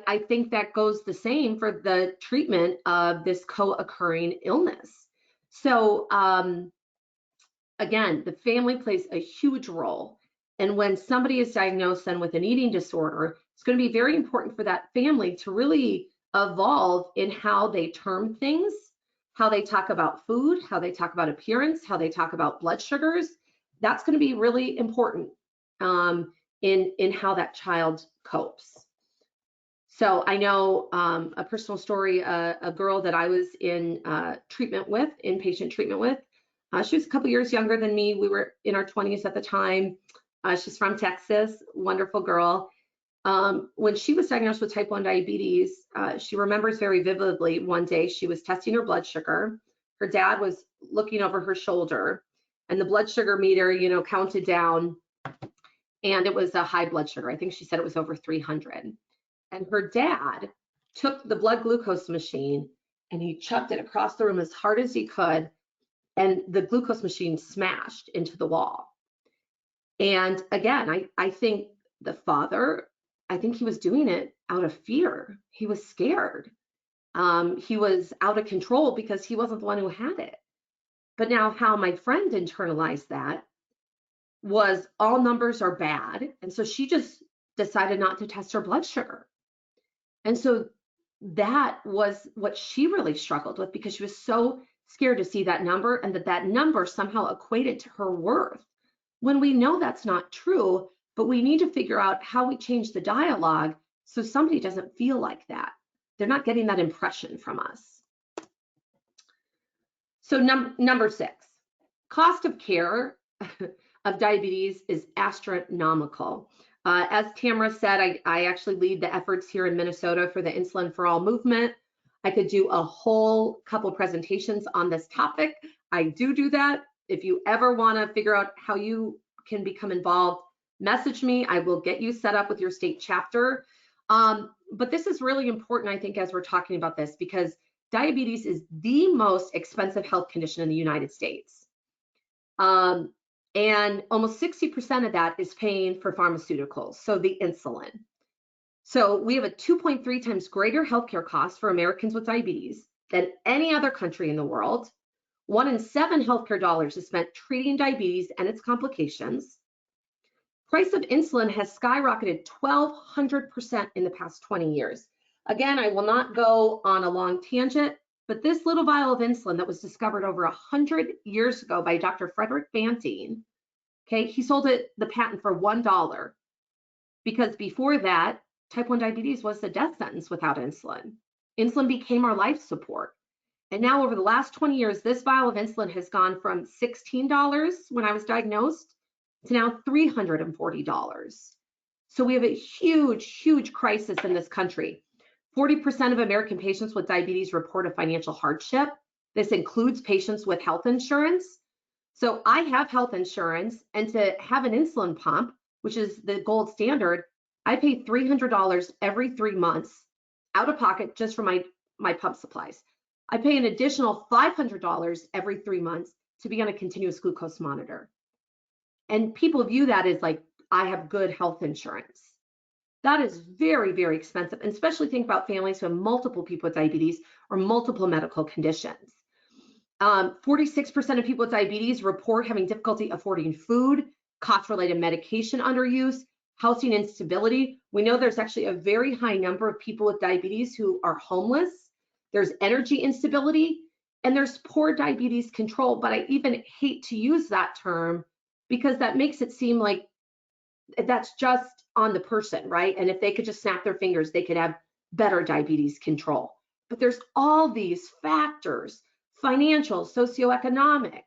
I think that goes the same for the treatment of this co-occurring illness. So, again, the family plays a huge role. And when somebody is diagnosed then with an eating disorder, it's going to be very important for that family to really evolve in how they term things, how they talk about food, how they talk about appearance, how they talk about blood sugars. That's going to be really important in how that child copes. So I know a personal story, a girl that I was in treatment with, inpatient treatment with. She was a couple years younger than me. We were in our 20s at the time. She's from Texas, wonderful girl. When she was diagnosed with type 1 diabetes, she remembers very vividly one day she was testing her blood sugar. Her dad was looking over her shoulder, and the blood sugar meter, counted down, and it was a high blood sugar. I think she said it was over 300. And her dad took the blood glucose machine and he chucked it across the room as hard as he could, and the glucose machine smashed into the wall. And again, I think the father, I think he was doing it out of fear. He was scared. He was out of control because he wasn't the one who had it. But now how my friend internalized that was all numbers are bad. And so she just decided not to test her blood sugar. And so that was what she really struggled with, because she was so scared to see that number, and that number somehow equated to her worth, when we know that's not true. But we need to figure out how we change the dialogue so somebody doesn't feel like that. They're not getting that impression from us. So number 6, cost of care of diabetes is astronomical. As Tamara said, I actually lead the efforts here in Minnesota for the Insulin for All movement. I could do a whole couple presentations on this topic. I do that. If you ever want to figure out how you can become involved, message me. I will get you set up with your state chapter. But this is really important, I think, as we're talking about this, because diabetes is the most expensive health condition in the United States. And almost 60% of that is paying for pharmaceuticals, so the insulin. So we have a 2.3 times greater healthcare cost for Americans with diabetes than any other country in the world. 1 in 7 healthcare dollars is spent treating diabetes and its complications. Price of insulin has skyrocketed 1,200% in the past 20 years. Again, I will not go on a long tangent, but this little vial of insulin that was discovered over 100 years ago by Dr. Frederick Banting, okay, he sold the patent for $1, because before that, type 1 diabetes was a death sentence without insulin. Insulin became our life support. And now over the last 20 years, this vial of insulin has gone from $16 when I was diagnosed to now $340. So we have a huge crisis in this country. 40% of American patients with diabetes report a financial hardship. This includes patients with health insurance. So I have health insurance, and to have an insulin pump, which is the gold standard, I pay $300 every 3 months out of pocket just for my pump supplies. I pay an additional $500 every 3 months to be on a continuous glucose monitor. And people view that as like, I have good health insurance. That is very expensive, and especially think about families who have multiple people with diabetes or multiple medical conditions. 46% of people with diabetes report having difficulty affording food, cost-related medication underuse, housing instability. We know there's actually a very high number of people with diabetes who are homeless. There's energy instability, and there's poor diabetes control. But I even hate to use that term, because that makes it seem like that's just on the person, right? And if they could just snap their fingers, they could have better diabetes control. But there's all these factors, financial, socioeconomic.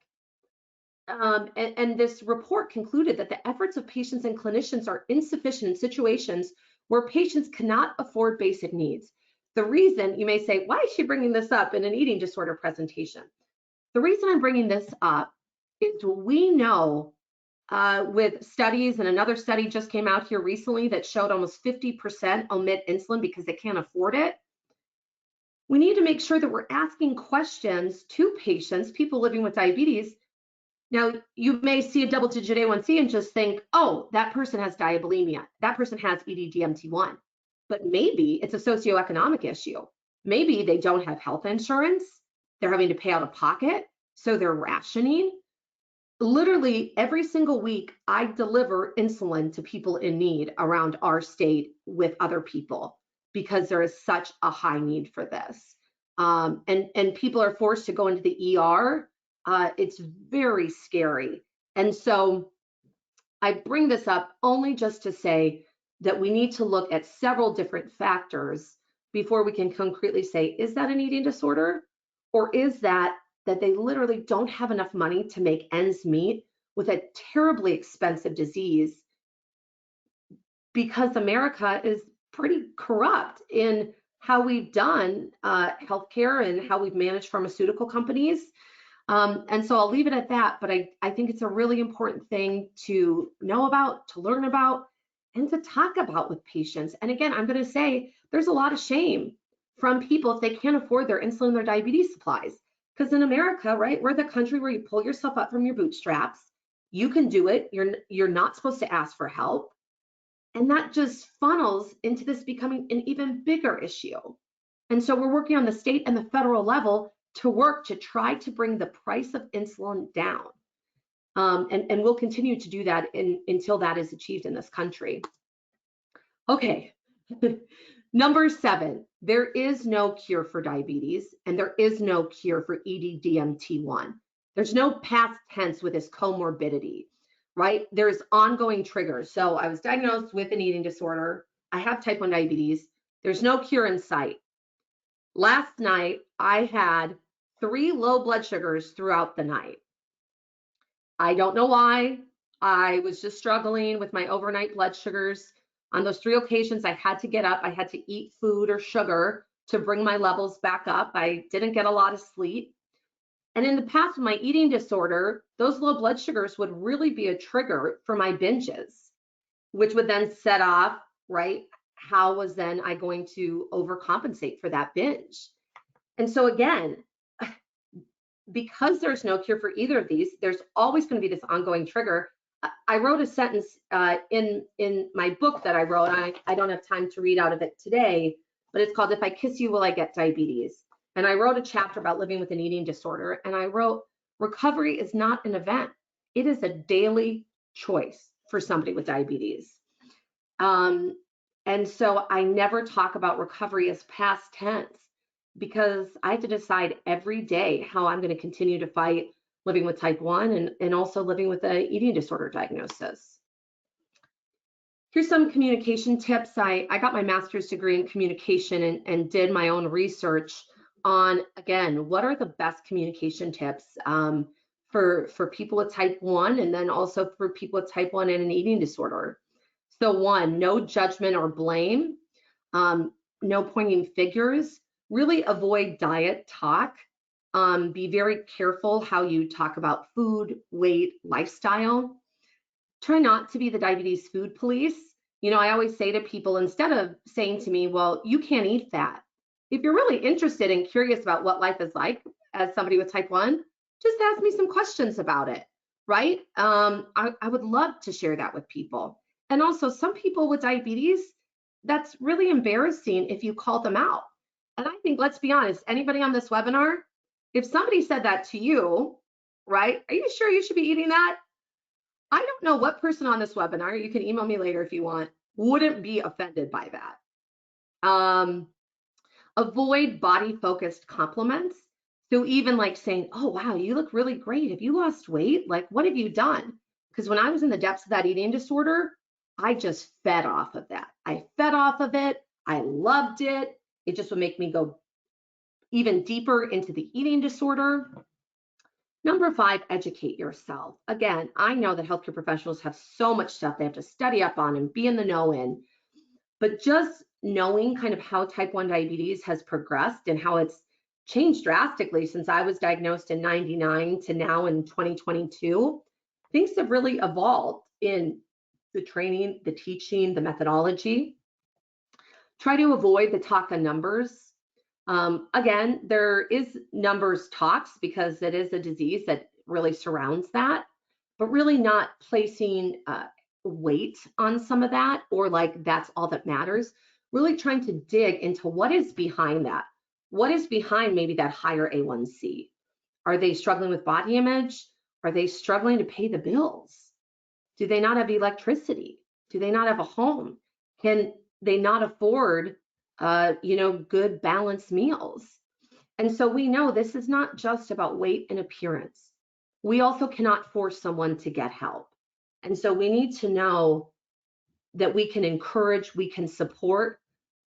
And this report concluded that the efforts of patients and clinicians are insufficient in situations where patients cannot afford basic needs. The reason, you may say, why is she bringing this up in an eating disorder presentation? The reason I'm bringing this up is we know with studies, and another study just came out here recently that showed almost 50% omit insulin because they can't afford it. We need to make sure that we're asking questions to patients, people living with diabetes. Now, you may see a double-digit A1C and just think, oh, that person has diabulimia, that person has DMT1. But maybe it's a socioeconomic issue. Maybe they don't have health insurance, they're having to pay out of pocket, so they're rationing. Literally every single week, I deliver insulin to people in need around our state with other people, because there is such a high need for this. And people are forced to go into the ER. It's very scary. And so I bring this up only just to say that we need to look at several different factors before we can concretely say, is that an eating disorder? Or is that they literally don't have enough money to make ends meet with a terribly expensive disease, because America is pretty corrupt in how we've done healthcare and how we've managed pharmaceutical companies. And so I'll leave it at that, but I think it's a really important thing to know about, to learn about, and to talk about with patients. And again, I'm going to say there's a lot of shame from people if they can't afford their insulin, their diabetes supplies. Because in America, right, we're the country where you pull yourself up from your bootstraps. You can do it. You're not supposed to ask for help. And that just funnels into this becoming an even bigger issue. And so we're working on the state and the federal level to work to try to bring the price of insulin down. And we'll continue to do that until that is achieved in this country. Okay, number 7, there is no cure for diabetes, and there is no cure for DMT1. There's no past tense with this comorbidity, right? There's ongoing triggers. So I was diagnosed with an eating disorder. I have type 1 diabetes. There's no cure in sight. Last night, I had 3 low blood sugars throughout the night. I don't know why. I was just struggling with my overnight blood sugars. On those 3 occasions, I had to get up. I had to eat food or sugar to bring my levels back up. I didn't get a lot of sleep. And in the past, with my eating disorder, those low blood sugars would really be a trigger for my binges, which would then set off, right? How was then I going to overcompensate for that binge? And so again, because there's no cure for either of these, there's always going to be this ongoing trigger. I wrote a sentence in my book that I wrote. I don't have time to read out of it today, but it's called "If I Kiss You, Will I Get Diabetes?" And I wrote a chapter about living with an eating disorder. And I wrote, recovery is not an event. It is a daily choice for somebody with diabetes. And so I never talk about recovery as past tense, because I have to decide every day how I'm going to continue to fight living with type 1 and also living with an eating disorder diagnosis. Here's some communication tips. I got my master's degree in communication and did my own research on, again, what are the best communication tips for people with type 1 and then also for people with type 1 and an eating disorder. So 1, no judgment or blame, no pointing fingers. Really avoid diet talk. Be very careful how you talk about food, weight, lifestyle. Try not to be the diabetes food police. You know, I always say to people, instead of saying to me, well, you can't eat that. If you're really interested and curious about what life is like as somebody with type 1, just ask me some questions about it, right? I would love to share that with people. And also, some people with diabetes, that's really embarrassing if you call them out. And I think, let's be honest, anybody on this webinar, if somebody said that to you, right, are you sure you should be eating that? I don't know what person on this webinar, you can email me later if you want, wouldn't be offended by that. Avoid body-focused compliments. So even like saying, oh, wow, you look really great. Have you lost weight? Like, what have you done? Because when I was in the depths of that eating disorder, I just fed off of that. I fed off of it. I loved it. It just would make me go even deeper into the eating disorder. Number 5, educate yourself. Again, I know that healthcare professionals have so much stuff they have to study up on and be in the know in, but just knowing kind of how type 1 diabetes has progressed and how it's changed drastically since I was diagnosed in '99 to now in 2022, things have really evolved in the training, the teaching, the methodology. Try to avoid the talk on numbers. Again, there is numbers talks because it is a disease that really surrounds that, but really not placing weight on some of that or like that's all that matters. Really trying to dig into what is behind that. What is behind maybe that higher A1C? Are they struggling with body image? Are they struggling to pay the bills? Do they not have electricity? Do they not have a home? Can they not afford good balanced meals? And so we know this is not just about weight and appearance. We also cannot force someone to get help. And so we need to know that we can encourage, we can support,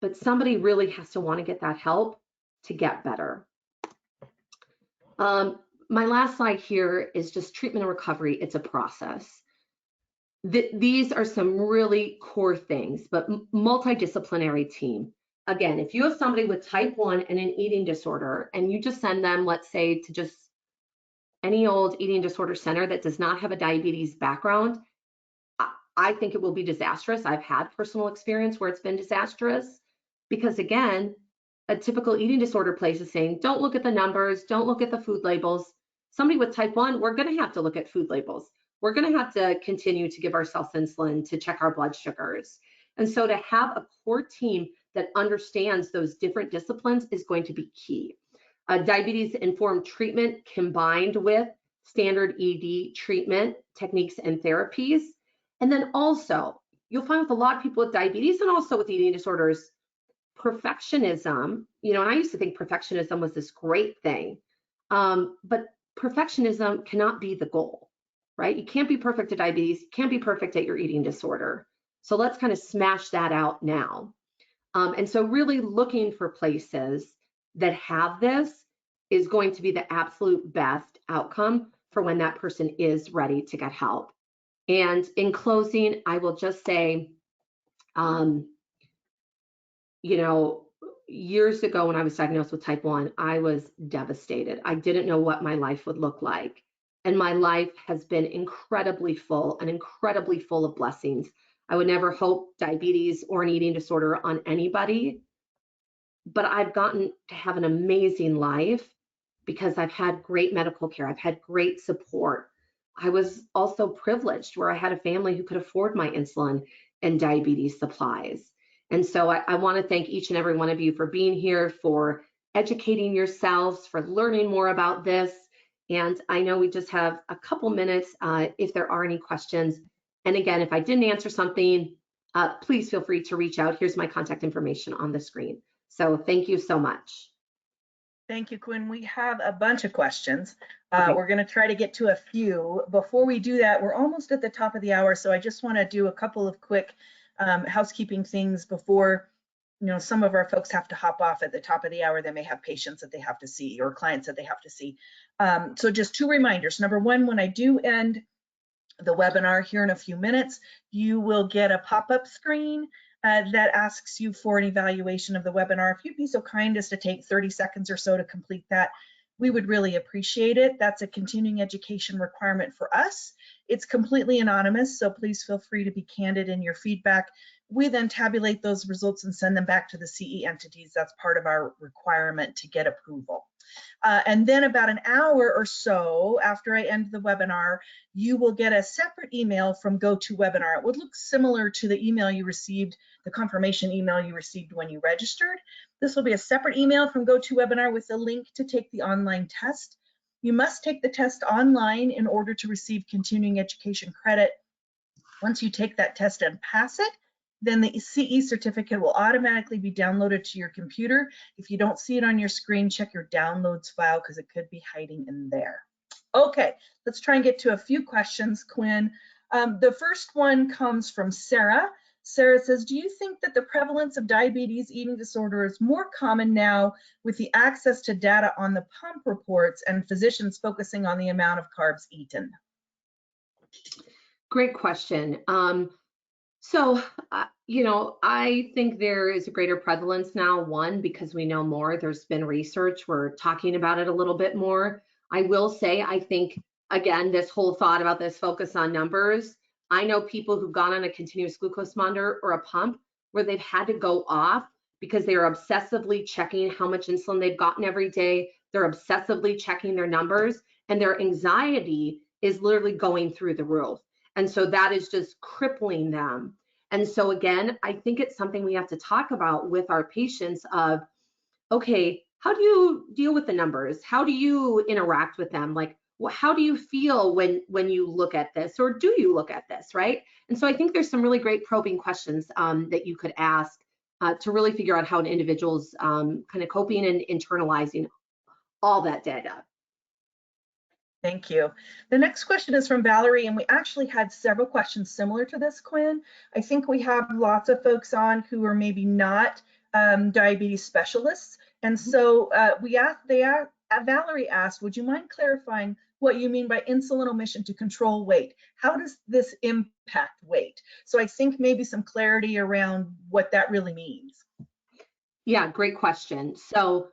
but somebody really has to want to get that help to get better. My last slide here is just treatment and recovery. It's a process. These are some really core things, but multidisciplinary team. Again, if you have somebody with type 1 and an eating disorder, and you just send them, let's say, to just any old eating disorder center that does not have a diabetes background, I think it will be disastrous. I've had personal experience where it's been disastrous because, again, a typical eating disorder place is saying, don't look at the numbers, don't look at the food labels. Somebody with type 1, we're going to have to look at food labels. We're going to have to continue to give ourselves insulin to check our blood sugars. And so to have a core team that understands those different disciplines is going to be key. Diabetes-informed treatment combined with standard ED treatment techniques and therapies. And then also, you'll find with a lot of people with diabetes and also with eating disorders, perfectionism, and I used to think perfectionism was this great thing, but perfectionism cannot be the goal, right? You can't be perfect at diabetes, you can't be perfect at your eating disorder. So let's kind of smash that out now. And so really looking for places that have this is going to be the absolute best outcome for when that person is ready to get help. And in closing, I will just say, years ago when I was diagnosed with type 1, I was devastated. I didn't know what my life would look like. And my life has been incredibly full and incredibly full of blessings. I would never hope diabetes or an eating disorder on anybody, but I've gotten to have an amazing life because I've had great medical care. I've had great support. I was also privileged where I had a family who could afford my insulin and diabetes supplies. And so I want to thank each and every one of you for being here, for educating yourselves, for learning more about this. And I know we just have a couple minutes if there are any questions. And again, if I didn't answer something, please feel free to reach out. Here's my contact information on the screen. So thank you so much. Thank you, Quinn. We have a bunch of questions. Okay. We're going to try to get to a few. Before we do that, we're almost at the top of the hour, so I just want to do a couple of quick housekeeping things before, some of our folks have to hop off at the top of the hour. They may have patients that they have to see or clients that they have to see. So just two reminders. Number one, when I do end the webinar here in a few minutes, you will get a pop-up screen that asks you for an evaluation of the webinar. If you'd be so kind as to take 30 seconds or so to complete that, we would really appreciate it. That's a continuing education requirement for us. It's completely anonymous, so please feel free to be candid in your feedback. We then tabulate those results and send them back to the CE entities. That's part of our requirement to get approval. And then about an hour or so after I end the webinar, you will get a separate email from GoToWebinar. It would look similar to the email you received, the confirmation email you received when you registered. This will be a separate email from GoToWebinar with a link to take the online test. You must take the test online in order to receive continuing education credit. Once you take that test and pass it, then the CE certificate will automatically be downloaded to your computer. If you don't see it on your screen, check your downloads file because it could be hiding in there. Okay, let's try and get to a few questions, Quinn. The first one comes from Sarah. Sarah says, do you think that the prevalence of diabetes eating disorder is more common now with the access to data on the pump reports and physicians focusing on the amount of carbs eaten? Great question. I think there is a greater prevalence now, one, because we know more. There's been research. We're talking about it a little bit more. I will say, I think, again, this whole thought about this focus on numbers, I know people who've gone on a continuous glucose monitor or a pump where they've had to go off because they are obsessively checking how much insulin they've gotten every day. They're obsessively checking their numbers, and their anxiety is literally going through the roof. And so that is just crippling them. And so again, I think it's something we have to talk about with our patients of, okay, how do you deal with the numbers? How do you interact with them? Like, how do you feel when you look at this, or do you look at this, right? And so I think there's some really great probing questions that you could ask to really figure out how an individual's kind of coping and internalizing all that data. Thank you. The next question is from Valerie, and we actually had several questions similar to this, Quinn. I think we have lots of folks on who are maybe not diabetes specialists. And so Valerie asked, would you mind clarifying what you mean by insulin omission to control weight? How does this impact weight? So I think maybe some clarity around what that really means. Yeah, great question. So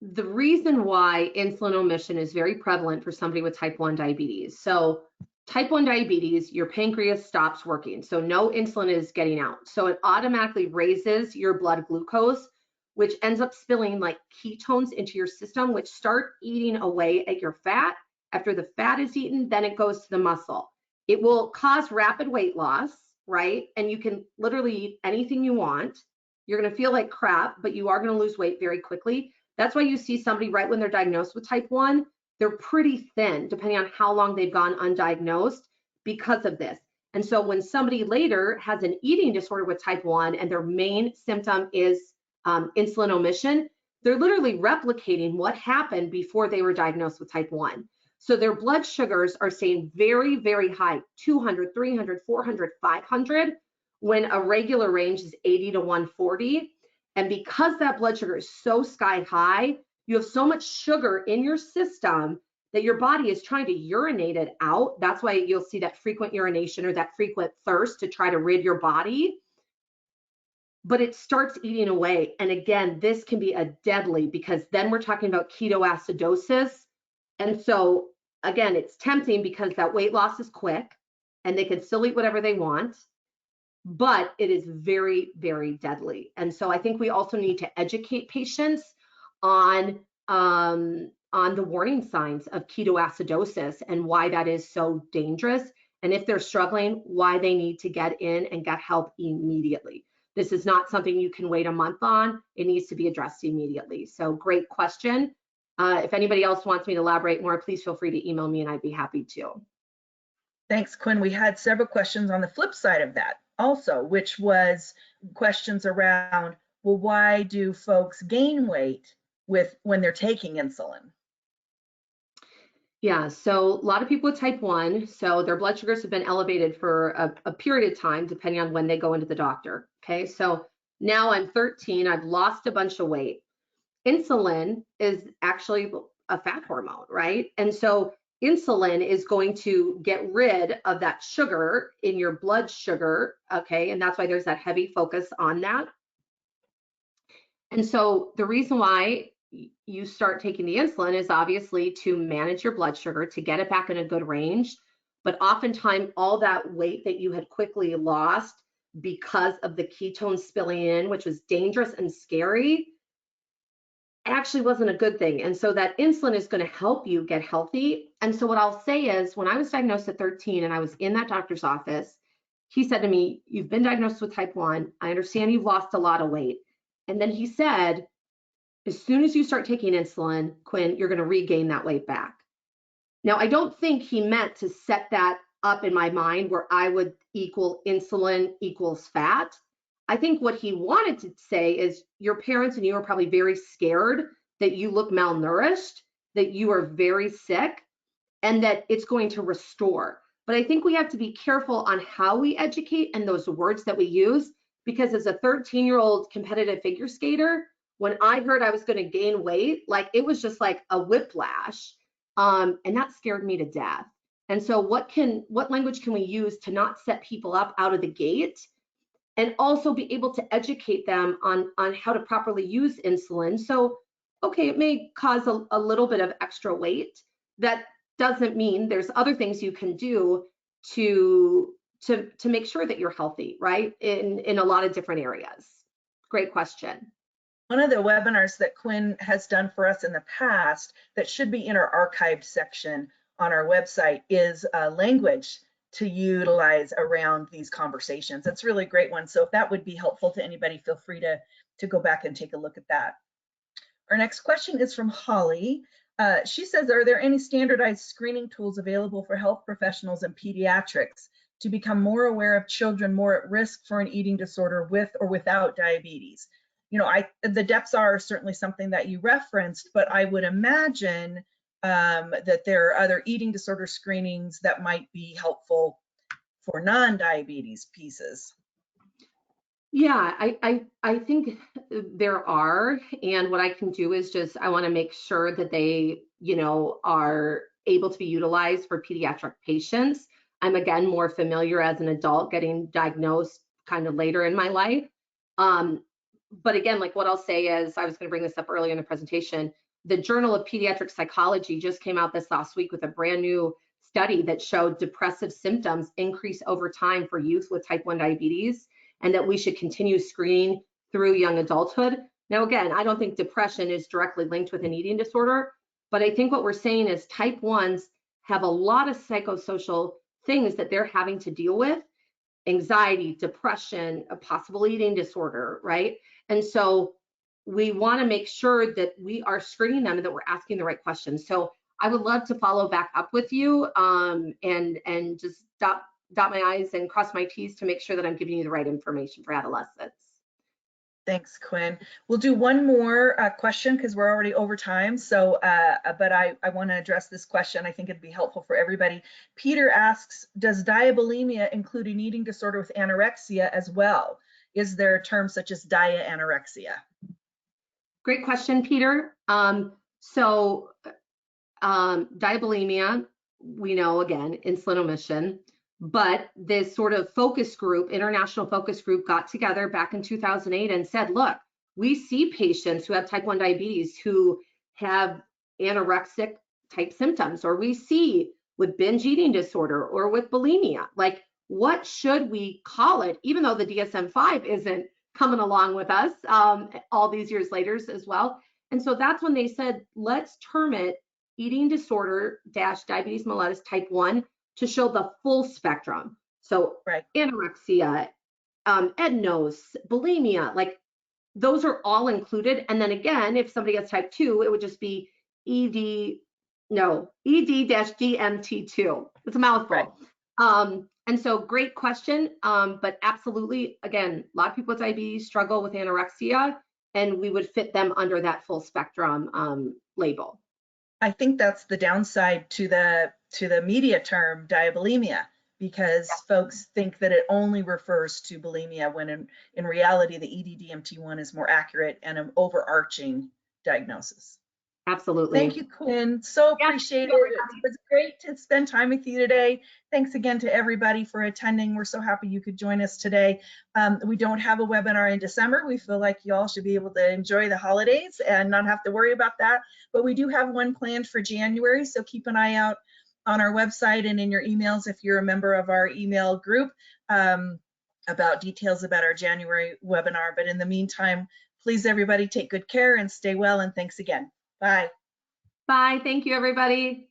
the reason why insulin omission is very prevalent for somebody with type 1 diabetes. So type 1 diabetes, your pancreas stops working. So no insulin is getting out. So it automatically raises your blood glucose, which ends up spilling like ketones into your system, which start eating away at your fat. After the fat is eaten, then it goes to the muscle. It will cause rapid weight loss, right? And you can literally eat anything you want. You're going to feel like crap, but you are going to lose weight very quickly. That's why you see somebody right when they're diagnosed with type 1, they're pretty thin depending on how long they've gone undiagnosed because of this. And so when somebody later has an eating disorder with type 1 and their main symptom is insulin omission, they're literally replicating what happened before they were diagnosed with type 1. So their blood sugars are staying very, very high, 200, 300, 400, 500, when a regular range is 80 to 140. And because that blood sugar is so sky high, you have so much sugar in your system that your body is trying to urinate it out. That's why you'll see that frequent urination or that frequent thirst to try to rid your body. But it starts eating away. And again, this can be a deadly, because then we're talking about ketoacidosis. And so again, it's tempting because that weight loss is quick and they can still eat whatever they want, but it is very, very deadly. And so I think we also need to educate patients on the warning signs of ketoacidosis and why that is so dangerous. And if they're struggling, why they need to get in and get help immediately. This is not something you can wait a month on. It needs to be addressed immediately. So great question. If anybody else wants me to elaborate more, please feel free to email me and I'd be happy to. Thanks, Quinn. We had several questions on the flip side of that also, which was questions around, well, why do folks gain weight when they're taking insulin? Yeah, so a lot of people with type 1, so their blood sugars have been elevated for a period of time, depending on when they go into the doctor. Okay, so now I'm 13, I've lost a bunch of weight. Insulin is actually a fat hormone, right? And so insulin is going to get rid of that sugar in your blood sugar, okay? And that's why there's that heavy focus on that. And so the reason why you start taking the insulin is obviously to manage your blood sugar, to get it back in a good range. But oftentimes all that weight that you had quickly lost because of the ketones spilling in, which was dangerous and scary, actually wasn't a good thing. And so that insulin is going to help you get healthy. And so what I'll say is, when I was diagnosed at 13 and I was in that doctor's office, he said to me, "You've been diagnosed with type 1. I understand you've lost a lot of weight." And then he said, "As soon as you start taking insulin, Quinn, you're going to regain that weight back." Now, I don't think he meant to set that up in my mind where I would equal insulin equals fat. I think what he wanted to say is, your parents and you are probably very scared that you look malnourished, that you are very sick, and that it's going to restore. But I think we have to be careful on how we educate and those words that we use, because as a 13-year-old competitive figure skater, when I heard I was going to gain weight, like, it was just like a whiplash, and that scared me to death. And so what language can we use to not set people up out of the gate, and also be able to educate them on how to properly use insulin? So, okay, it may cause a little bit of extra weight. That doesn't mean there's other things you can do to make sure that you're healthy, right? In a lot of different areas. Great question. One of the webinars that Quinn has done for us in the past that should be in our archived section on our website is language to utilize around these conversations. It's really a great one. So if that would be helpful to anybody, feel free to go back and take a look at that. Our next question is from Holly. She says, are there any standardized screening tools available for health professionals in pediatrics to become more aware of children more at risk for an eating disorder with or without diabetes? You know, the DEPs are certainly something that you referenced, but I would imagine that there are other eating disorder screenings that might be helpful for non-diabetes pieces. Yeah, I think there are, and what I can do is just I want to make sure that they, are able to be utilized for pediatric patients. I'm again more familiar as an adult getting diagnosed kind of later in my life. But again, like what I'll say is, I was going to bring this up earlier in the presentation, the Journal of Pediatric Psychology just came out this last week with a brand new study that showed depressive symptoms increase over time for youth with type 1 diabetes, and that we should continue screening through young adulthood. Now, again, I don't think depression is directly linked with an eating disorder, but I think what we're saying is type 1s have a lot of psychosocial things that they're having to deal with: anxiety, depression, a possible eating disorder, right? And so we want to make sure that we are screening them and that we're asking the right questions. So I would love to follow back up with you and just dot my I's and cross my T's to make sure that I'm giving you the right information for adolescents. Thanks, Quinn. We'll do one more question because we're already over time. So, but I want to address this question. I think it'd be helpful for everybody. Peter asks, does diabulimia include an eating disorder with anorexia as well? Is there a term such as dia-anorexia? Great question, Peter. Diabulimia, we know, again, insulin omission, but this sort of focus group, international focus group, got together back in 2008 and said, look, we see patients who have type 1 diabetes who have anorexic type symptoms, or we see with binge eating disorder or with bulimia. Like, what should we call it, even though the DSM-5 isn't coming along with us all these years later as well? And so that's when they said, let's term it eating disorder - diabetes mellitus type 1 to show the full spectrum. So Right. anorexia, EDNOS, bulimia, like those are all included. And then again, if somebody has type 2, it would just be ED-DMT2. It's a mouthful. Right. And so great question, but absolutely, again, a lot of people with diabetes struggle with anorexia, and we would fit them under that full spectrum label. I think that's the downside to the media term diabulimia, because folks think that it only refers to bulimia when in reality the ED-DMT1 is more accurate and an overarching diagnosis. Absolutely. Thank you, Quinn. So appreciate it. It was great to spend time with you today. Thanks again to everybody for attending. We're so happy you could join us today. We don't have a webinar in December. We feel like you all should be able to enjoy the holidays and not have to worry about that. But we do have one planned for January, so keep an eye out on our website and in your emails if you're a member of our email group about details about our January webinar. But in the meantime, please everybody take good care and stay well, and thanks again. Bye. Bye. Thank you, everybody.